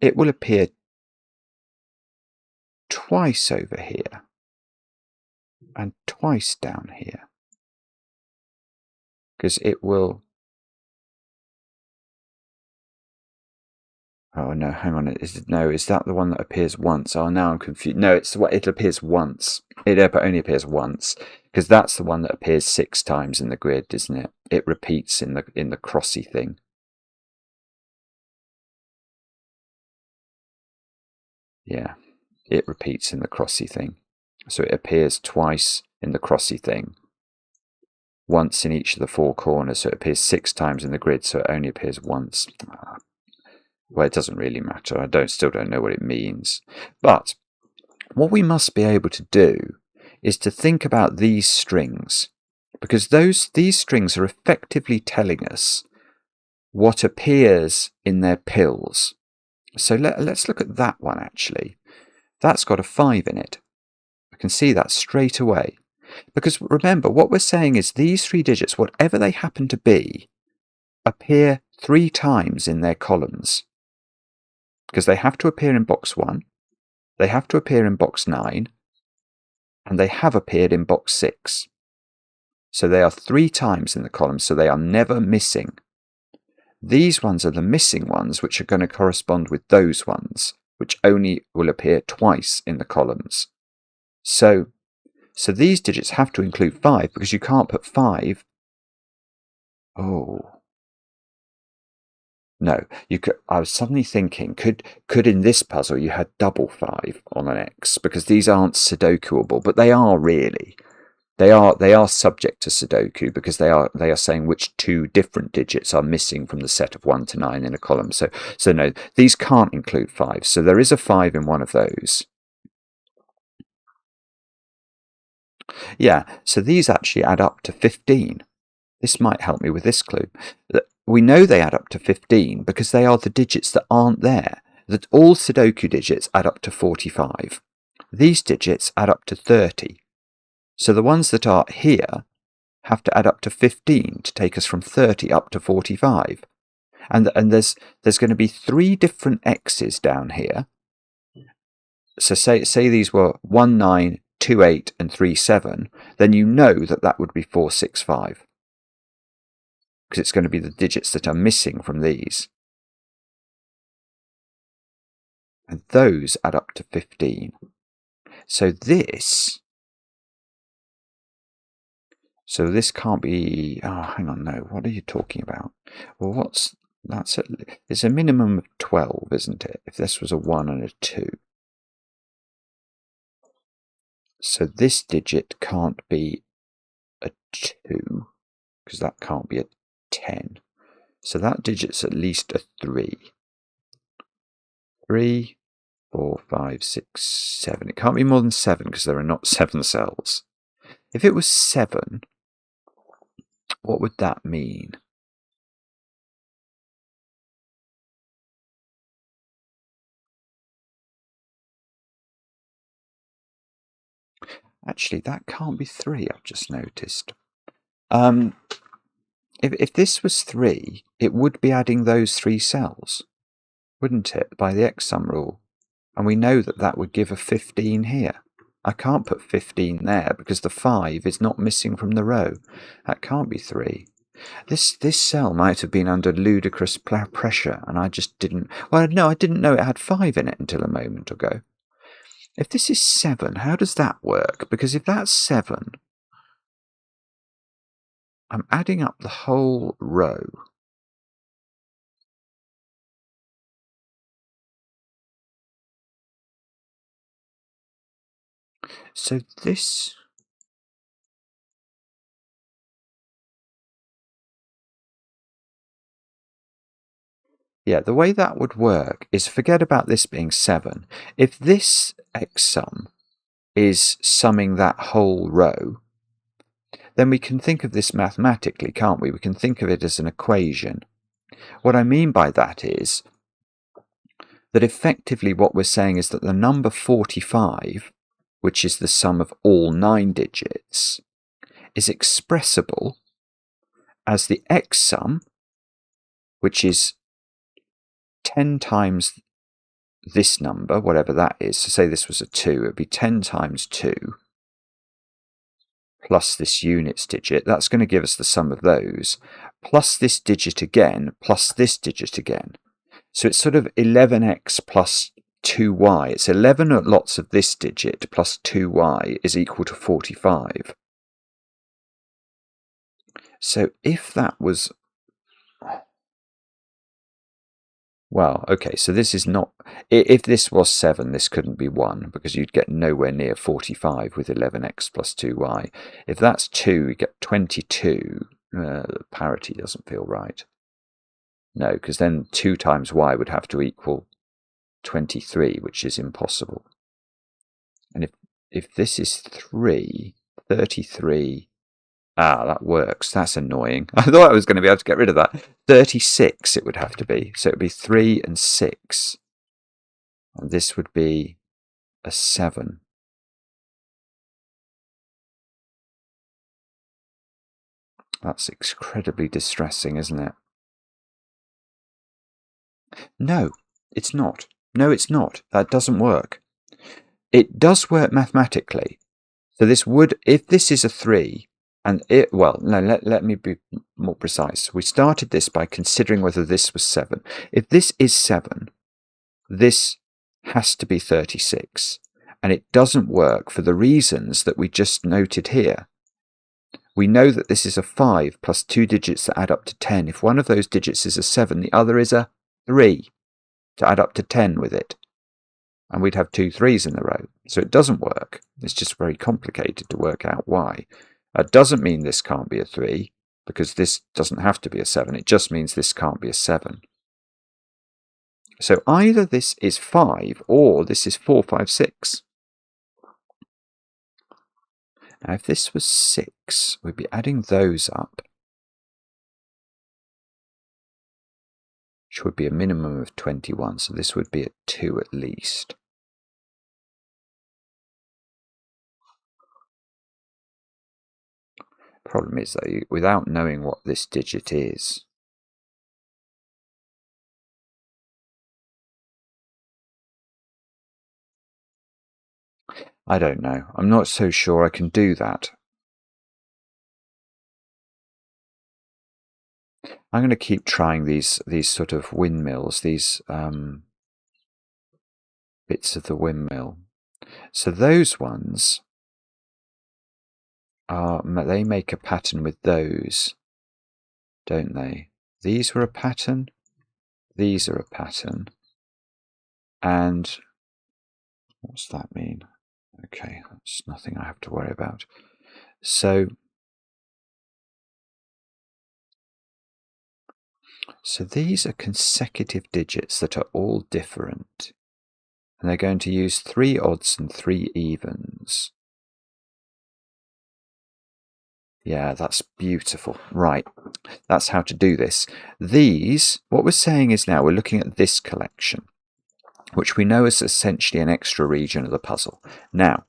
it will appear twice over here and twice down here, because it will, oh no, hang on, is that the one that appears once? Oh, now I'm confused. No, it's what it appears once. It only appears once, because that's the one that appears 6 times in the grid, isn't it? It repeats in the crossy thing. Yeah, it repeats in the crossy thing. So it appears twice in the crossy thing, once in each of the 4 corners. So it appears 6 times in the grid, so it only appears once. Well, it doesn't really matter. I still don't know what it means. But what we must be able to do is to think about these strings, because these strings are effectively telling us what appears in their pills. So let's look at that one, actually. That's got a 5 in it. I can see that straight away. Because remember, what we're saying is these 3 digits, whatever they happen to be, appear 3 times in their columns. Because they have to appear in box 1, they have to appear in box 9, and they have appeared in box 6. So they are 3 times in the column, so they are never missing. These ones are the missing ones, which are going to correspond with those ones, which only will appear twice in the columns. So these digits have to include 5, because you can't put 5. Oh. No, you could. I was suddenly thinking, could in this puzzle you had double 5 on an X, because these aren't Sudokuable, but they are really. They are subject to Sudoku, because they are saying which 2 different digits are missing from the set of 1 to 9 in a column. So no, these can't include 5. So there is a 5 in one of those. Yeah, so these actually add up to 15. This might help me with this clue. We know they add up to 15 because they are the digits that aren't there. That all Sudoku digits add up to 45. These digits add up to 30. So the ones that are here have to add up to 15 to take us from 30 up to 45. And there's going to be 3 different X's down here. So say these were 1, 9, 2, 8 and 3, 7, then you know that would be 4, 6, 5. Because it's going to be the digits that are missing from these. And those add up to 15. So this can't be, oh, hang on, no, what are you talking about? Well, it's a minimum of 12, isn't it? If this was a 1 and a 2. So this digit can't be a 2, because that can't be a 10. So that digit's at least a 3. 3, 4, 5, 6, 7. It can't be more than 7, because there are not 7 cells. If it was 7, what would that mean? Actually, that can't be 3, I've just noticed. If this was 3, it would be adding those 3 cells, wouldn't it, by the xSum rule? And we know that that would give a 15 here. I can't put 15 there because the 5 is not missing from the row. That can't be 3. This cell might have been under ludicrous pressure, and I just didn't... Well, no, I didn't know it had 5 in it until a moment ago. If this is 7, how does that work? Because if that's 7, I'm adding up the whole row. So this... Yeah, the way that would work is, forget about this being 7. If this xSum is summing that whole row, then we can think of this mathematically, can't we? We can think of it as an equation. What I mean by that is that effectively what we're saying is that the number 45, which is the sum of all 9 digits, is expressible as the xSum, which is 10 times this number, whatever that is. So say this was a 2, it would be 10 times 2 plus this units digit. That's going to give us the sum of those, plus this digit again, plus this digit again. So it's sort of 11x plus 2y. It's 11 lots of this digit plus 2y is equal to 45. So if that was... Well, okay, so this is not... If this was 7, this couldn't be 1, because you'd get nowhere near 45 with 11x plus 2y. If that's 2, you get 22. Parity doesn't feel right. No, because then 2 times y would have to equal 23, which is impossible. And if this is 3, 33... Ah, that works. That's annoying. I thought I was going to be able to get rid of that. 36 it would have to be. So it would be 3 and 6. And this would be a 7. That's incredibly distressing, isn't it? No, it's not. No, it's not. That doesn't work. It does work mathematically. So this would, if this is a 3, and it, well, no, let me be more precise. We started this by considering whether this was 7. If this is 7, this has to be 36. And it doesn't work for the reasons that we just noted here. We know that this is a 5 plus 2 digits that add up to 10. If one of those digits is a 7, the other is a 3 to add up to 10 with it. And we'd have 2 3s in the row. So it doesn't work. It's just very complicated to work out why. That doesn't mean this can't be a 3, because this doesn't have to be a 7. It just means this can't be a 7. So either this is 5 or this is 4, 5, 6. Now if this was 6, we'd be adding those up, which would be a minimum of 21. So this would be at 2 at least. Problem is, though, without knowing what this digit is, I don't know. I'm not so sure I can do that. I'm going to keep trying these sort of windmills, these bits of the windmill. So those ones are, they make a pattern with those, don't they? These were a pattern, these are a pattern, and what's that mean? Okay, that's nothing I have to worry about. So these are consecutive digits that are all different. And they're going to use 3 odds and 3 evens. Yeah, that's beautiful. Right, that's how to do this. These, what we're saying is now we're looking at this collection, which we know is essentially an extra region of the puzzle. Now,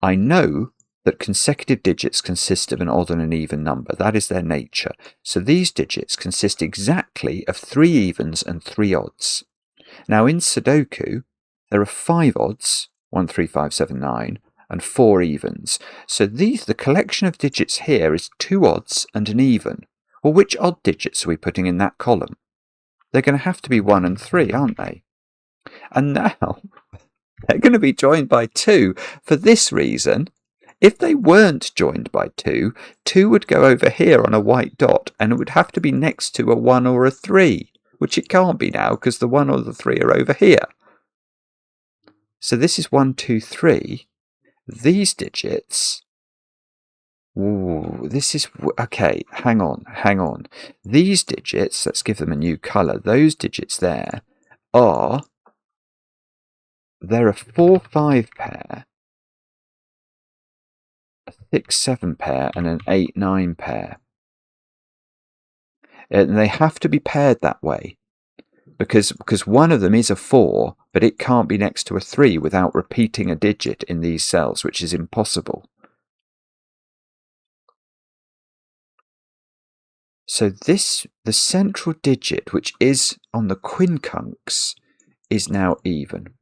I know that consecutive digits consist of an odd and an even number. That is their nature. So these digits consist exactly of 3 evens and 3 odds. Now in Sudoku, there are 5 odds, 1, 3, 5, 7, 9, and 4 evens. So the collection of digits here is 2 odds and an even. Well, which odd digits are we putting in that column? They're going to have to be 1 and 3, aren't they? And now they're going to be joined by 2 for this reason. If they weren't joined by 2, 2 would go over here on a white dot, and it would have to be next to a 1 or a 3, which it can't be now because the 1 or the 3 are over here. So this is 1, 2, 3. These digits... Ooh, this is... Okay, hang on. These digits, let's give them a new colour. Those digits there are... They're a 4-5 pair, a 6-7 pair, and an 8-9 pair. And they have to be paired that way because one of them is a 4, but it can't be next to a 3 without repeating a digit in these cells, which is impossible. So this, the central digit, which is on the quincunx, is now even,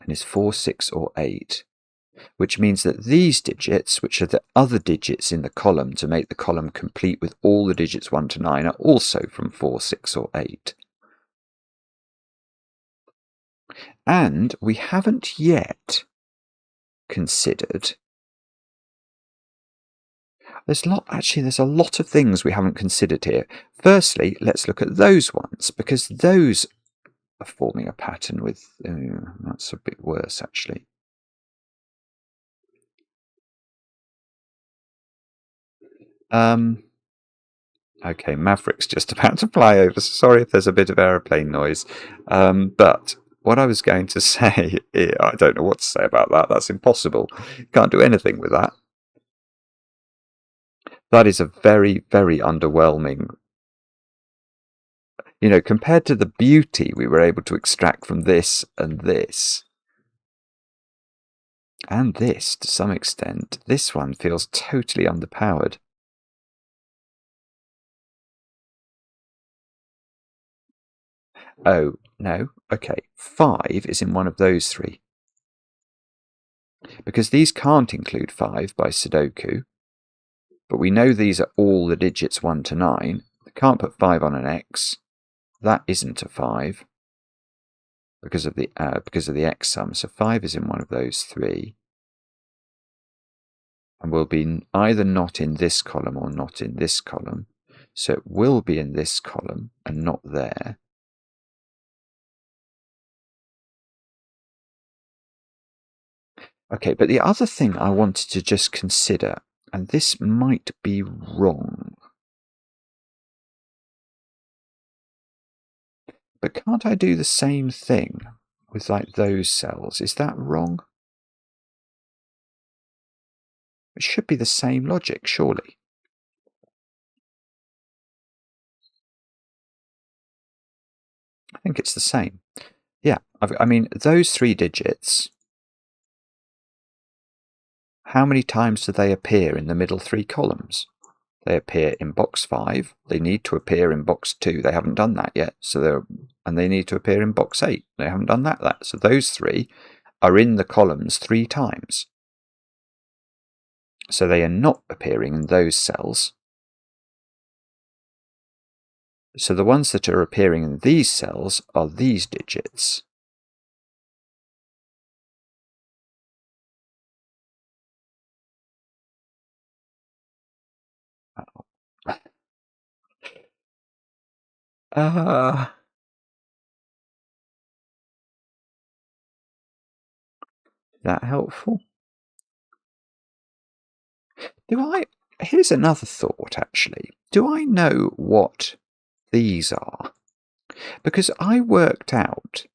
and is 4, 6, or 8, which means that these digits, which are the other digits in the column to make the column complete with all the digits 1 to 9, are also from 4, 6, or 8. And we haven't yet considered... There's a lot of things we haven't considered here. Firstly, let's look at those ones, because those are forming a pattern with... that's a bit worse, actually. Okay, Maverick's just about to fly over. Sorry if there's a bit of aeroplane noise. But what I was going to say, I don't know what to say about that. That's impossible. Can't do anything with that. That is a very, very underwhelming... You know, compared to the beauty we were able to extract from this, and this, to some extent, this one feels totally underpowered. Oh, no. Okay, 5 is in one of those 3. Because these can't include 5 by Sudoku, but we know these are all the digits 1 to 9. We can't put 5 on an X. That isn't a 5 because of the X sum. So 5 is in one of those 3. And will be either not in this column or not in this column. So it will be in this column and not there. Okay, but the other thing I wanted to just consider, and this might be wrong, but can't I do the same thing with like those cells? Is that wrong? It should be the same logic, surely. I think it's the same. Yeah, I mean, those 3 digits, how many times do they appear in the middle 3 columns? They appear in box 5. They need to appear in box 2. They haven't done that yet. And they need to appear in box 8. They haven't done that. So those 3 are in the columns 3 times. So they are not appearing in those cells. So the ones that are appearing in these cells are these digits. That helpful? Here's another thought, actually. Do I know what these are? Because I worked out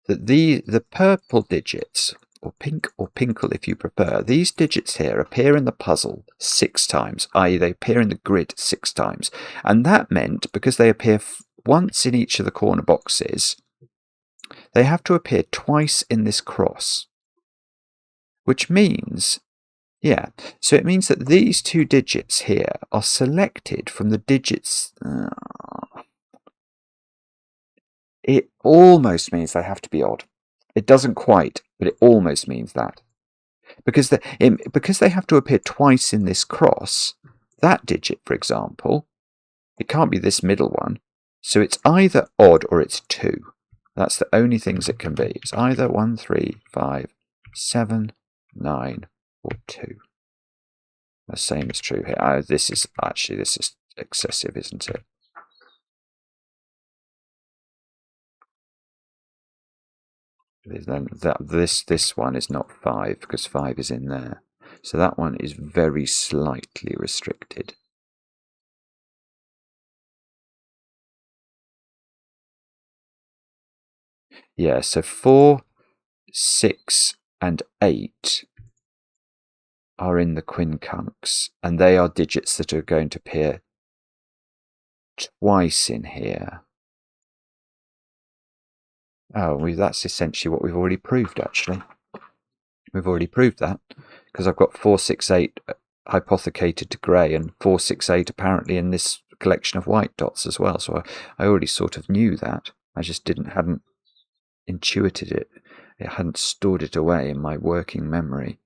that the purple digits or pink, or pinkle if you prefer, these digits here appear in the puzzle 6 times, i.e. they appear in the grid 6 times. And that meant, because they appear once in each of the corner boxes, they have to appear twice in this cross. Which means, so it means that these 2 digits here are selected from the digits. It almost means they have to be odd. It doesn't quite, but it almost means that. Because they have to appear twice in this cross, that digit, for example, it can't be this middle one. So it's either odd or it's 2. That's the only things it can be. It's either 1, 3, 5, 7, 9, or 2. The same is true here. This is excessive, isn't it? Then this one is not 5 because 5 is in there. So that one is very slightly restricted. Yeah, so 4, 6, and 8 are in the quincunx, and they are digits that are going to appear twice in here. Oh, that's essentially what we've already proved, actually. We've already proved that, because I've got 4, 6, 8 hypothecated to grey, and 4, 6, 8 apparently in this collection of white dots as well. So I already sort of knew that. I just hadn't intuited it. It hadn't stored it away in my working memory.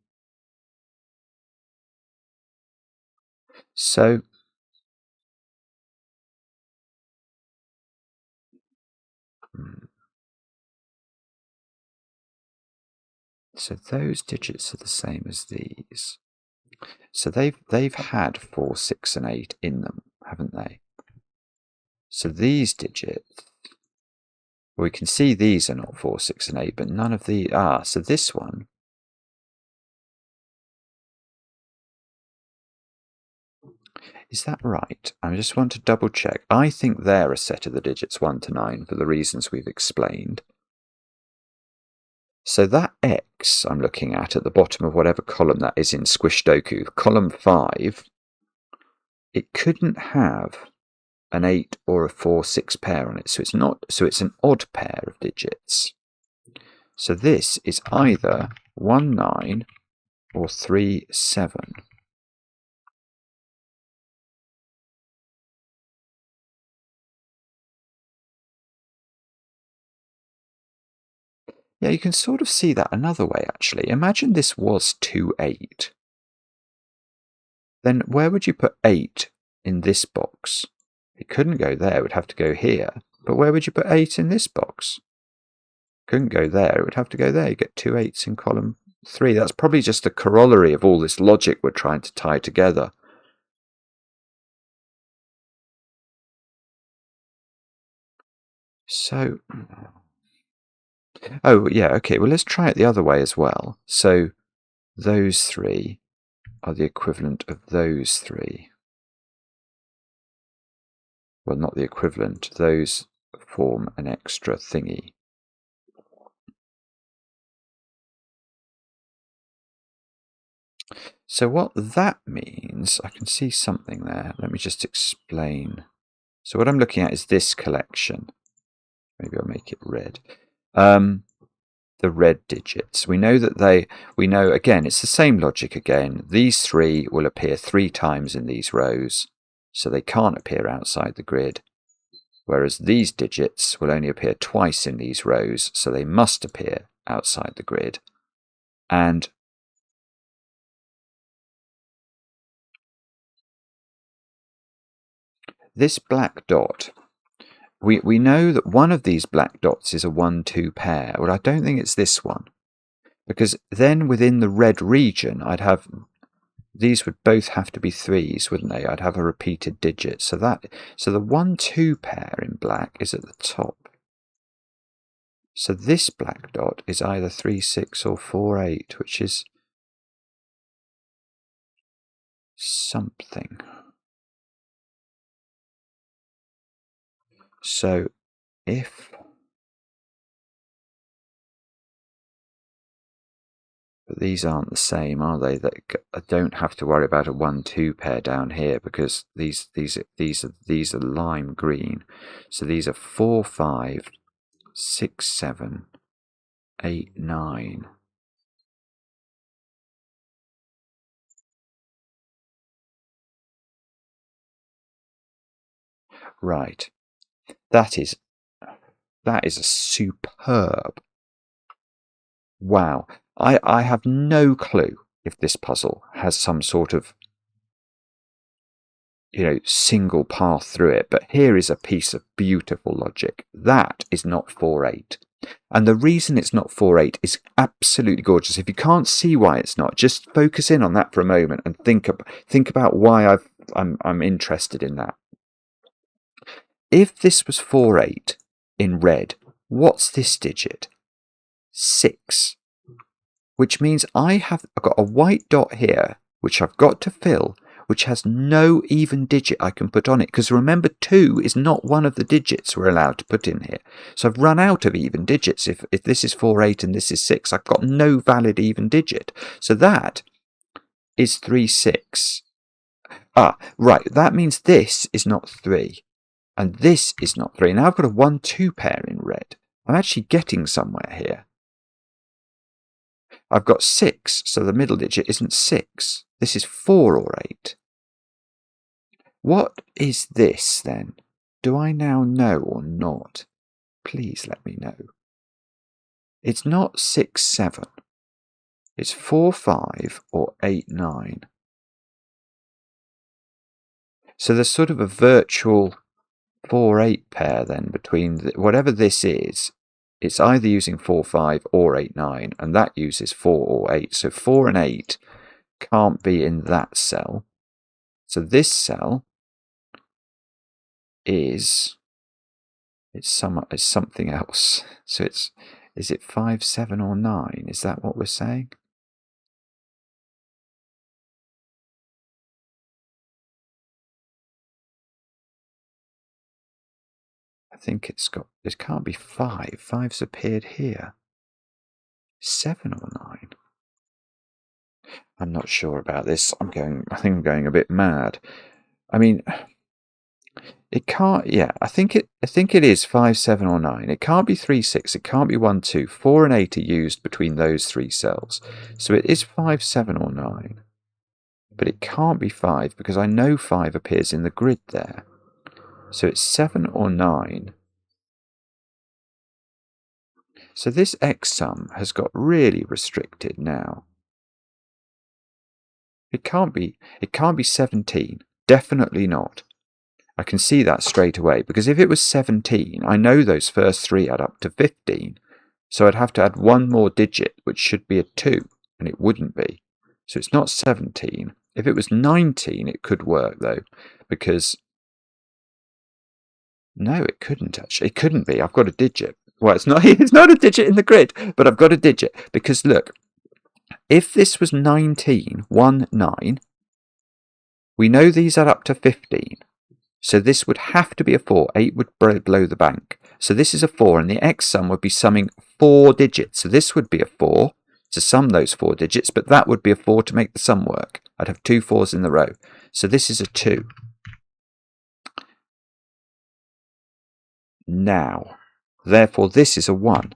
So those digits are the same as these. So they've had 4, 6, and 8 in them, haven't they? So these digits, we can see these are not 4, 6, and 8, but none of the so this one. Is that right? I just want to double check. I think they're a set of the digits 1 to 9 for the reasons we've explained. So that X I'm looking at the bottom of whatever column that is in Squishdoku, column 5, it couldn't have an 8 or a 4, 6 pair on it. So it's an odd pair of digits. So this is either 1, 9 or 3, 7. Yeah, you can sort of see that another way, actually. Imagine this was 2, 8. Then where would you put 8 in this box? It couldn't go there, it would have to go here. But where would you put 8 in this box? Couldn't go there, it would have to go there. You get 2 8s in column 3. That's probably just a corollary of all this logic we're trying to tie together. So, oh yeah, okay, well let's try it the other way as well. So those 3 are the equivalent of those 3. Well, not the equivalent, those form an extra thingy. So what that means, I can see something there. Let me just explain. So what I'm looking at is this collection. Maybe I'll make it red. The red digits. We know that we know, again, it's the same logic again. These 3 will appear 3 times in these rows, so they can't appear outside the grid. Whereas these digits will only appear twice in these rows, so they must appear outside the grid. And this black dot, we know that one of these black dots is a 1, 2 pair. Well, I don't think it's this one, because then within the red region, these would both have to be 3s, wouldn't they? I'd have a repeated digit. So the 1, 2 pair in black is at the top. So this black dot is either 3, 6 or 4, 8, which is something. So if But these aren't the same, are they? That I don't have to worry about a 1-2 pair down here because these are lime green. So these are 4, 5, 6, 7, 8, 9. Right. That is a superb. Wow. I have no clue if this puzzle has some sort of, single path through it, but here is a piece of beautiful logic. That is not 4, 8. And the reason it's not 4, 8 is absolutely gorgeous. If you can't see why it's not, just focus in on that for a moment and think about why I'm interested in that. If this was 4, 8 in red, what's this digit? 6. Which means I've got a white dot here, which I've got to fill, which has no even digit I can put on it. Because remember, 2 is not one of the digits we're allowed to put in here. So I've run out of even digits. If this is 4, 8 and this is 6, I've got no valid even digit. So that is 3, 6. Right, that means this is not 3. And this is not 3. Now I've got a 1, 2 pair in red. I'm actually getting somewhere here. I've got 6, so the middle digit isn't 6. This is 4 or 8. What is this then? Do I now know or not? Please let me know. It's not 6, 7. It's 4, 5 or 8, 9. So there's sort of a virtual 4, 8 pair then between whatever this is. It's either using 4, 5 or 8, 9, and that uses 4 or 8. So 4 and 8 can't be in that cell. So this cell is something else. So is it 5, 7 or 9? Is that what we're saying? I think it can't be 5. 5's appeared here. 7 or 9? I'm not sure about this. I think I'm going a bit mad. I mean, it can't. Yeah, I think it is 5, 7 or 9. It can't be 3, 6. It can't be 1, 2. 4 and 8 are used between those 3 cells. So it is 5, 7 or 9. But it can't be 5 because I know 5 appears in the grid there. So it's 7 or 9. So this X sum has got really restricted now. It can't be 17. Definitely not. I can see that straight away because if it was 17, I know those first 3 add up to 15. So I'd have to add one more digit, which should be a 2, and it wouldn't be. So it's not 17. If it was 19, it could work though, because no, it couldn't actually. It couldn't be. I've got a digit. Well, it's not a digit in the grid, but I've got a digit because look, if this was 19, 1, 9, we know these add up to 15. So this would have to be a 4. 8 would blow the bank. So this is a 4, and the X sum would be summing 4 digits. So this would be a 4 to sum those 4 digits, but that would be a 4 to make the sum work. I'd have 2 4s in the row. So this is a 2. Now, therefore, this is a 1.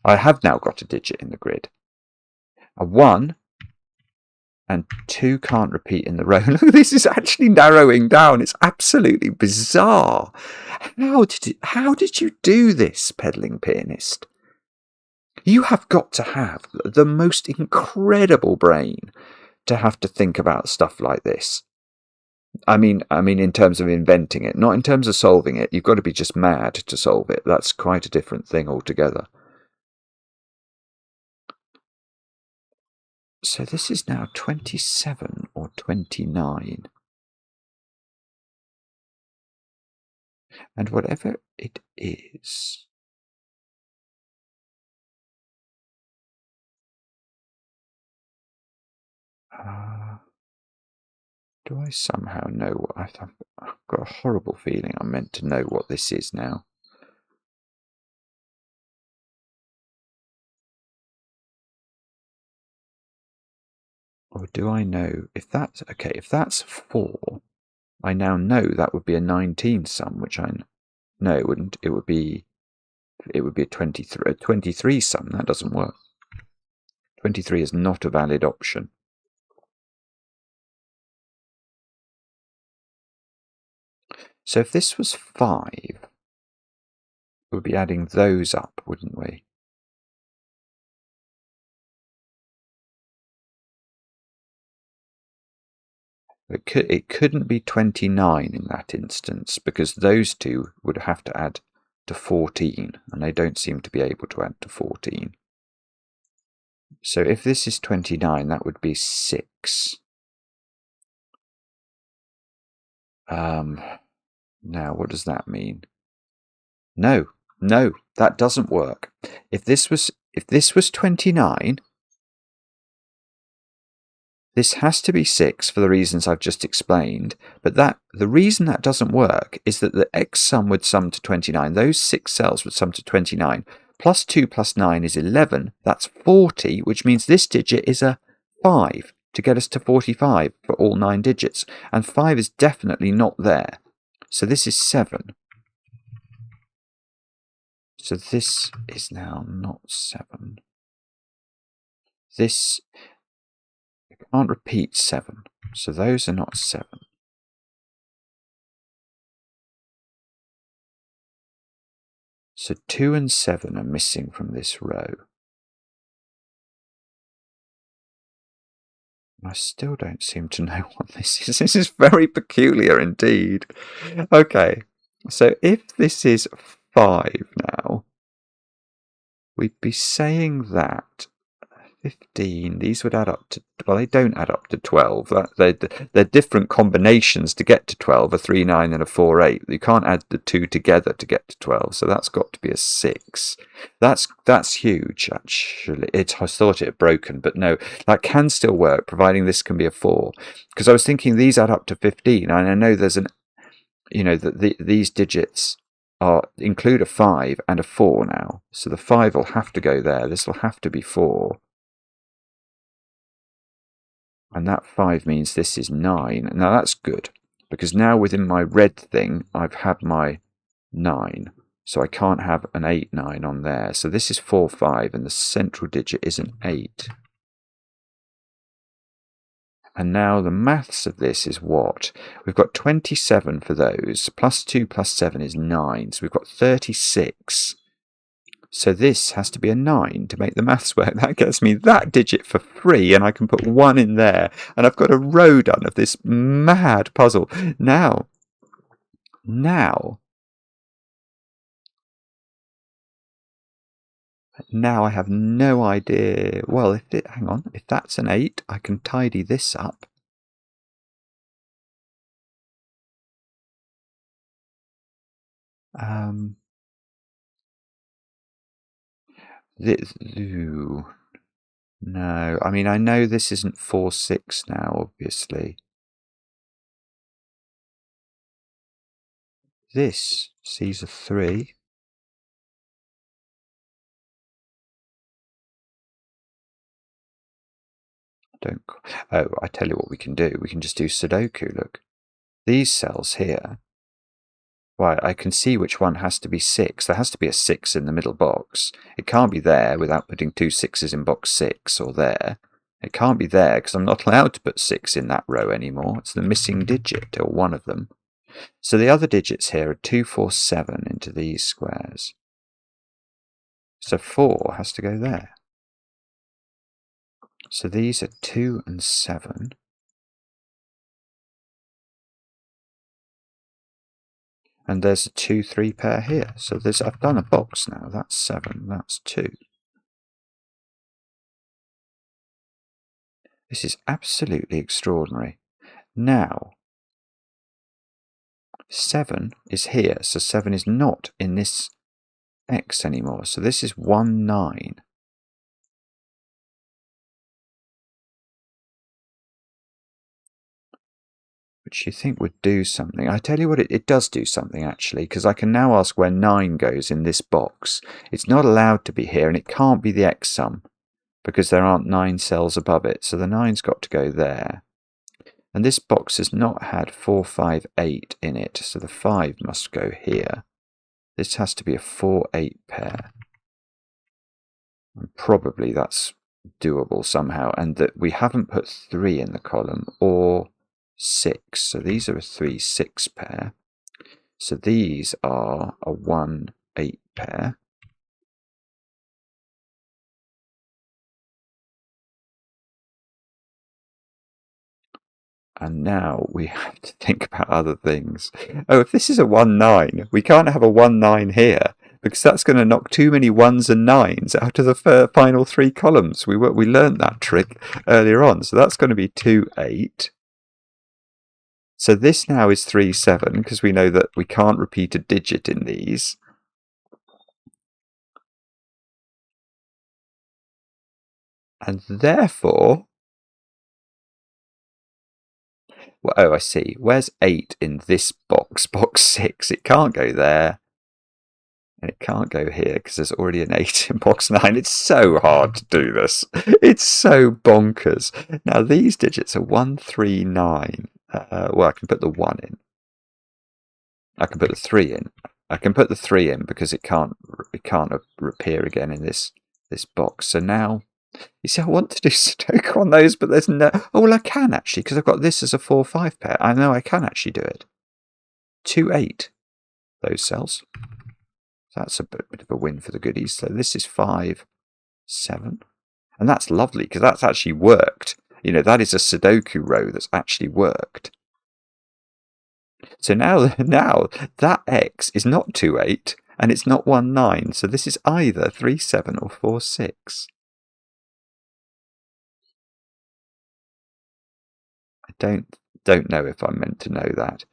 I have now got a digit in the grid. A 1 and 2 can't repeat in the row. Look, this is actually narrowing down. It's absolutely bizarre. How did you do this, pedaling pianist? You have got to have the most incredible brain to have to think about stuff like this. I mean, in terms of inventing it, not in terms of solving it. You've got to be just mad to solve it. That's quite a different thing altogether. So this is now 27 or 29. And whatever it is, do I somehow know what I've got a horrible feeling I'm meant to know what this is now. Or do I know if that's okay? If that's 4, I now know that would be a 19 sum, which I no, it wouldn't. It would be a 23 sum. That doesn't work. 23 is not a valid option. So if this was 5, we'd be adding those up, wouldn't we? It couldn't be 29 in that instance, because those two would have to add to 14, and they don't seem to be able to add to 14. So if this is 29, that would be 6. Now, what does that mean? No, that doesn't work. If this was 29, this has to be 6 for the reasons I've just explained, but the reason that doesn't work is that the x sum would sum to 29. Those 6 cells would sum to 29. Plus 2 plus 9 is 11. That's 40, which means this digit is a 5 to get us to 45 for all 9 digits. And 5 is definitely not there. So this is 7. So this is now not 7. This can't repeat 7. So those are not 7. So 2 and 7 are missing from this row. I still don't seem to know what this is. This is very peculiar indeed. Okay, so if this is 5 now, we'd be saying that 15, these would add up to, well, they don't add up to 12. They're different combinations to get to 12, a 3, 9 and a 4, 8. You can't add the 2 together to get to 12, so that's got to be a 6. That's huge, actually. I thought it had broken, but no, that can still work, providing this can be a 4. Because I was thinking these add up to 15, and I know there's these digits include a 5 and a 4 now, so the 5 will have to go there. This will have to be 4. And that 5 means this is 9. Now that's good, because now within my red thing, I've had my 9. So I can't have an 8, 9 on there. So this is 4, 5, and the central digit is an 8. And now the maths of this is what? We've got 27 for those. Plus 2 plus 7 is 9. So we've got 36. So this has to be a 9 to make the maths work. That gets me that digit for free, and I can put 1 in there. And I've got a row done of this mad puzzle. Now, I have no idea. Well, hang on, if that's an 8, I can tidy this up. No, I mean, I know this isn't 4, 6 now, obviously. This sees a 3. Oh, I tell you what we can do. We can just do Sudoku, look. These cells here, well, I can see which one has to be 6. There has to be a 6 in the middle box. It can't be there without putting 2 6s in box 6 or there. It can't be there because I'm not allowed to put 6 in that row anymore. It's the missing digit, or one of them. So the other digits here are 2, 4, 7 into these squares. So 4 has to go there. So these are 2 and 7. And there's a 2, 3 pair here. So I've done a box now. That's 7. That's 2. This is absolutely extraordinary. Now, 7 is here. So 7 is not in this X anymore. So this is 1, 9. Which you think would do something. I tell you what, it does do something actually, because I can now ask where 9 goes in this box. It's not allowed to be here, and it can't be the X sum. because there aren't 9 cells above it. So the 9's got to go there. And this box has not had 4, 5, 8 in it, so the 5 must go here. This has to be a 4, 8 pair. And probably that's doable somehow. And that we haven't put 3 in the column, or 6. So these are a 3, 6 pair. So these are a 1, 8 pair. And now we have to think about other things. Oh, if this is a 1, 9, we can't have a 1, 9 here, because that's going to knock too many 1s and 9s out of the final 3 columns. We learned that trick earlier on. So that's going to be 2, 8. So this now is 3, 7, because we know that we can't repeat a digit in these. And therefore... well, oh, I see. Where's 8 in this box? Box 6. It can't go there. And it can't go here because there's already an 8 in box 9. It's so hard to do this. It's so bonkers. Now, these digits are 1, 3, 9. Well, I can put the 1 in. I can put the 3 in. I can put the 3 in because it can't appear again in this box. So now, you see, I want to do Sudoku on those, but there's no... oh, well, I can actually, because I've got this as a 4, 5 pair. I know I can actually do it. 2, 8. Those cells. That's a bit of a win for the goodies. So this is 5, 7. And that's lovely, because that's actually worked. You know, that is a Sudoku row that's actually worked. So now that X is not 2, 8, and it's not 1, 9. So this is either 3, 7 or 4, 6. I don't know if I'm meant to know that.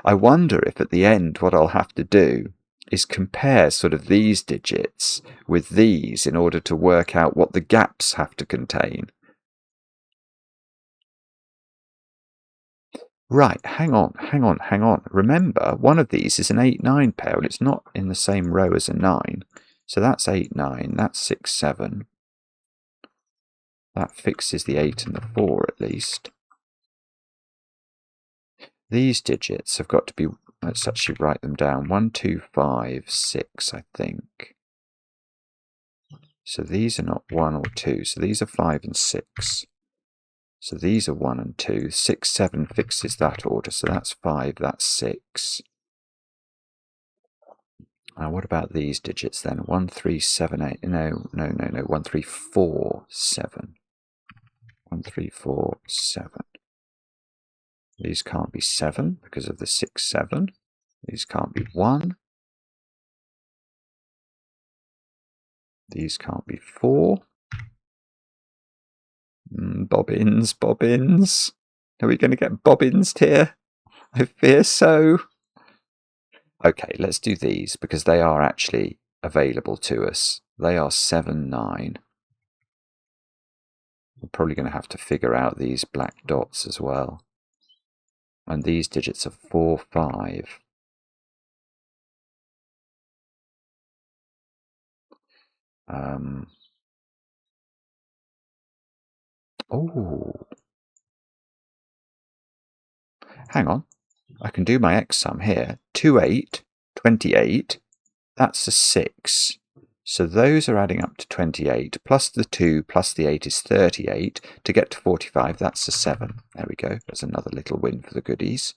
I wonder if at the end what I'll have to do is compare sort of these digits with these in order to work out what the gaps have to contain. Right, hang on. Remember, one of these is an 8, 9 pair, and it's not in the same row as a 9. So that's 8, 9, that's 6, 7. That fixes the 8 and the 4 at least. These digits have got to be... let's actually write them down. 1, 2, 5, 6, I think. So these are not 1 or 2. So these are 5 and 6. So these are 1 and 2. 6, 7 fixes that order. So that's 5, that's 6. Now what about these digits then? 1, 3, 7, 8. No. 1, 3, 4, 7. 1, 3, 4, 7. These can't be 7 because of the 6, 7. These can't be 1. These can't be 4. Bobbins. Are we going to get bobbins here? I fear so. Okay, let's do these because they are actually available to us. They are 7, 9. We're probably going to have to figure out these black dots as well. And these digits are 4, 5. Oh. Hang on. I can do my X sum here. 2, 8, 28. That's a 6. So those are adding up to 28. Plus the 2 plus the 8 is 38. To get to 45, that's a 7. There we go. That's another little win for the goodies.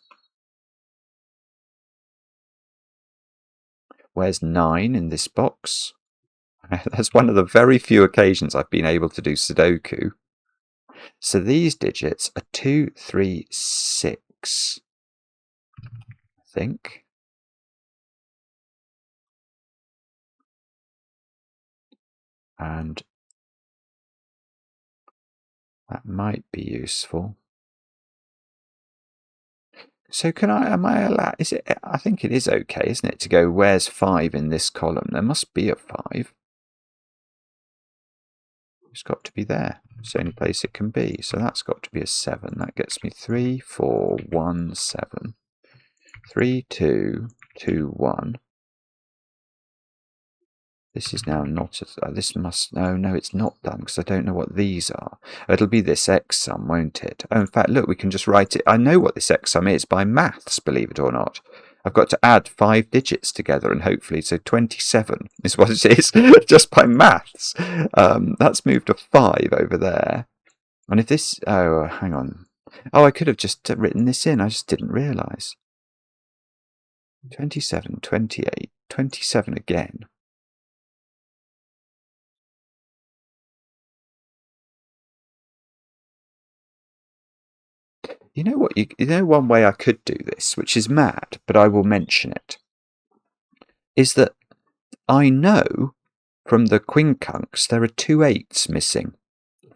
Where's 9 in this box? That's one of the very few occasions I've been able to do Sudoku. So these digits are 2, 3, 6. I think. And that might be useful. So am I allowed, I think it is okay, isn't it, to go, where's 5 in this column? There must be a 5. It's got to be there. It's the only place it can be. So that's got to be a 7. That gets me 3, 4, 1, 7. 3, 2, 2, 1. This is now not this must no, it's not done because I don't know what these are. It'll be this X sum, won't it? Oh, in fact, look, we can just write it. I know what this X sum is by maths, believe it or not. I've got to add 5 digits together and hopefully, so 27 is what it is, just by maths. That's moved to 5 over there. And if this, oh, hang on. Oh, I could have just written this in, I just didn't realise. 27, 28, 27 again. You know what? You know one way I could do this, which is mad, but I will mention it, is that I know from the quincunx there are 2 8s missing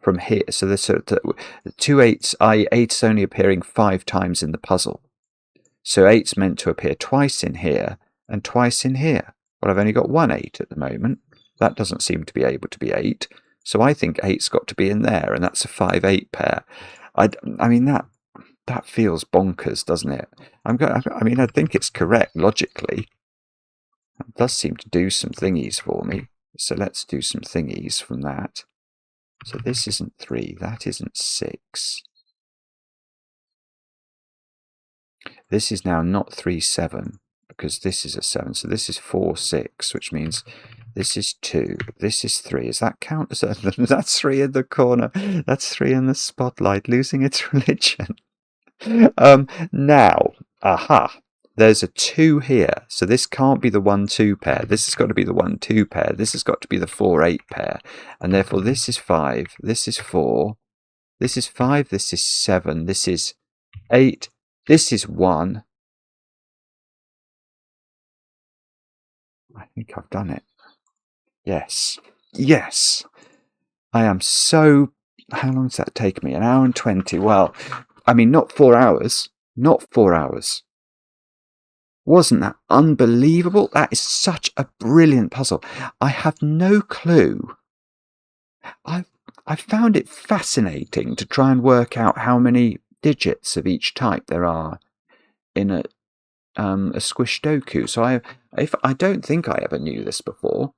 from here. So there's 2 8s, i.e. 8 is only appearing 5 times in the puzzle. So 8's meant to appear twice in here and twice in here. Well, I've only got 1 8 at the moment. That doesn't seem to be able to be 8. So I think 8's got to be in there, and that's a 5-8 pair. I mean, that feels bonkers, doesn't it? I think it's correct logically. It does seem to do some thingies for me. So let's do some thingies from that. So this isn't 3, that isn't 6. This is now not 3, 7, because this is a 7. So this is 4, 6, which means this is 2, this is 3. Does that count as a... That's 3 in the corner. That's 3 in the spotlight, losing its religion. Now, aha, there's a 2 here. So this can't be the 1, 2 pair. This has got to be the 1, 2 pair. This has got to be the 4, 8 pair. And therefore this is 5, this is 4, this is 5, this is 7, this is 8, this is 1. I think I've done it. Yes. Yes. I am so... How long does that take me? 1 hour and 20. Well, I mean, not 4 hours. Not 4 hours. Wasn't that unbelievable? That is such a brilliant puzzle. I have no clue. I found it fascinating to try and work out how many digits of each type there are in a Squishdoku. So I don't think I ever knew this before,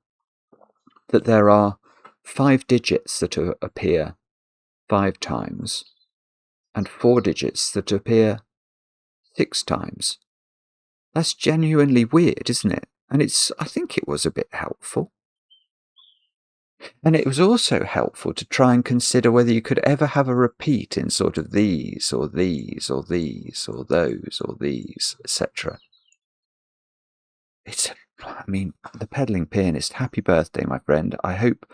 that there are 5 digits that appear 5 times and 4 digits that appear 6 times. That's genuinely weird, isn't it? And I think it was a bit helpful. And it was also helpful to try and consider whether you could ever have a repeat in sort of these, or these, or these, or those, or these, etc. The Pedaling Pianist, happy birthday, my friend. I hope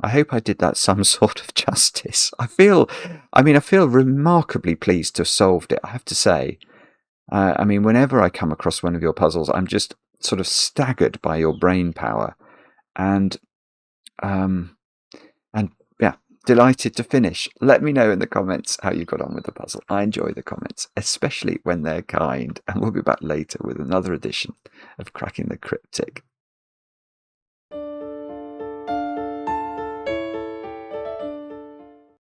I did that some sort of justice. I feel remarkably pleased to have solved it, I have to say. Whenever I come across one of your puzzles, I'm just sort of staggered by your brain power. And yeah, delighted to finish. Let me know in the comments how you got on with the puzzle. I enjoy the comments, especially when they're kind. And we'll be back later with another edition of Cracking the Cryptic.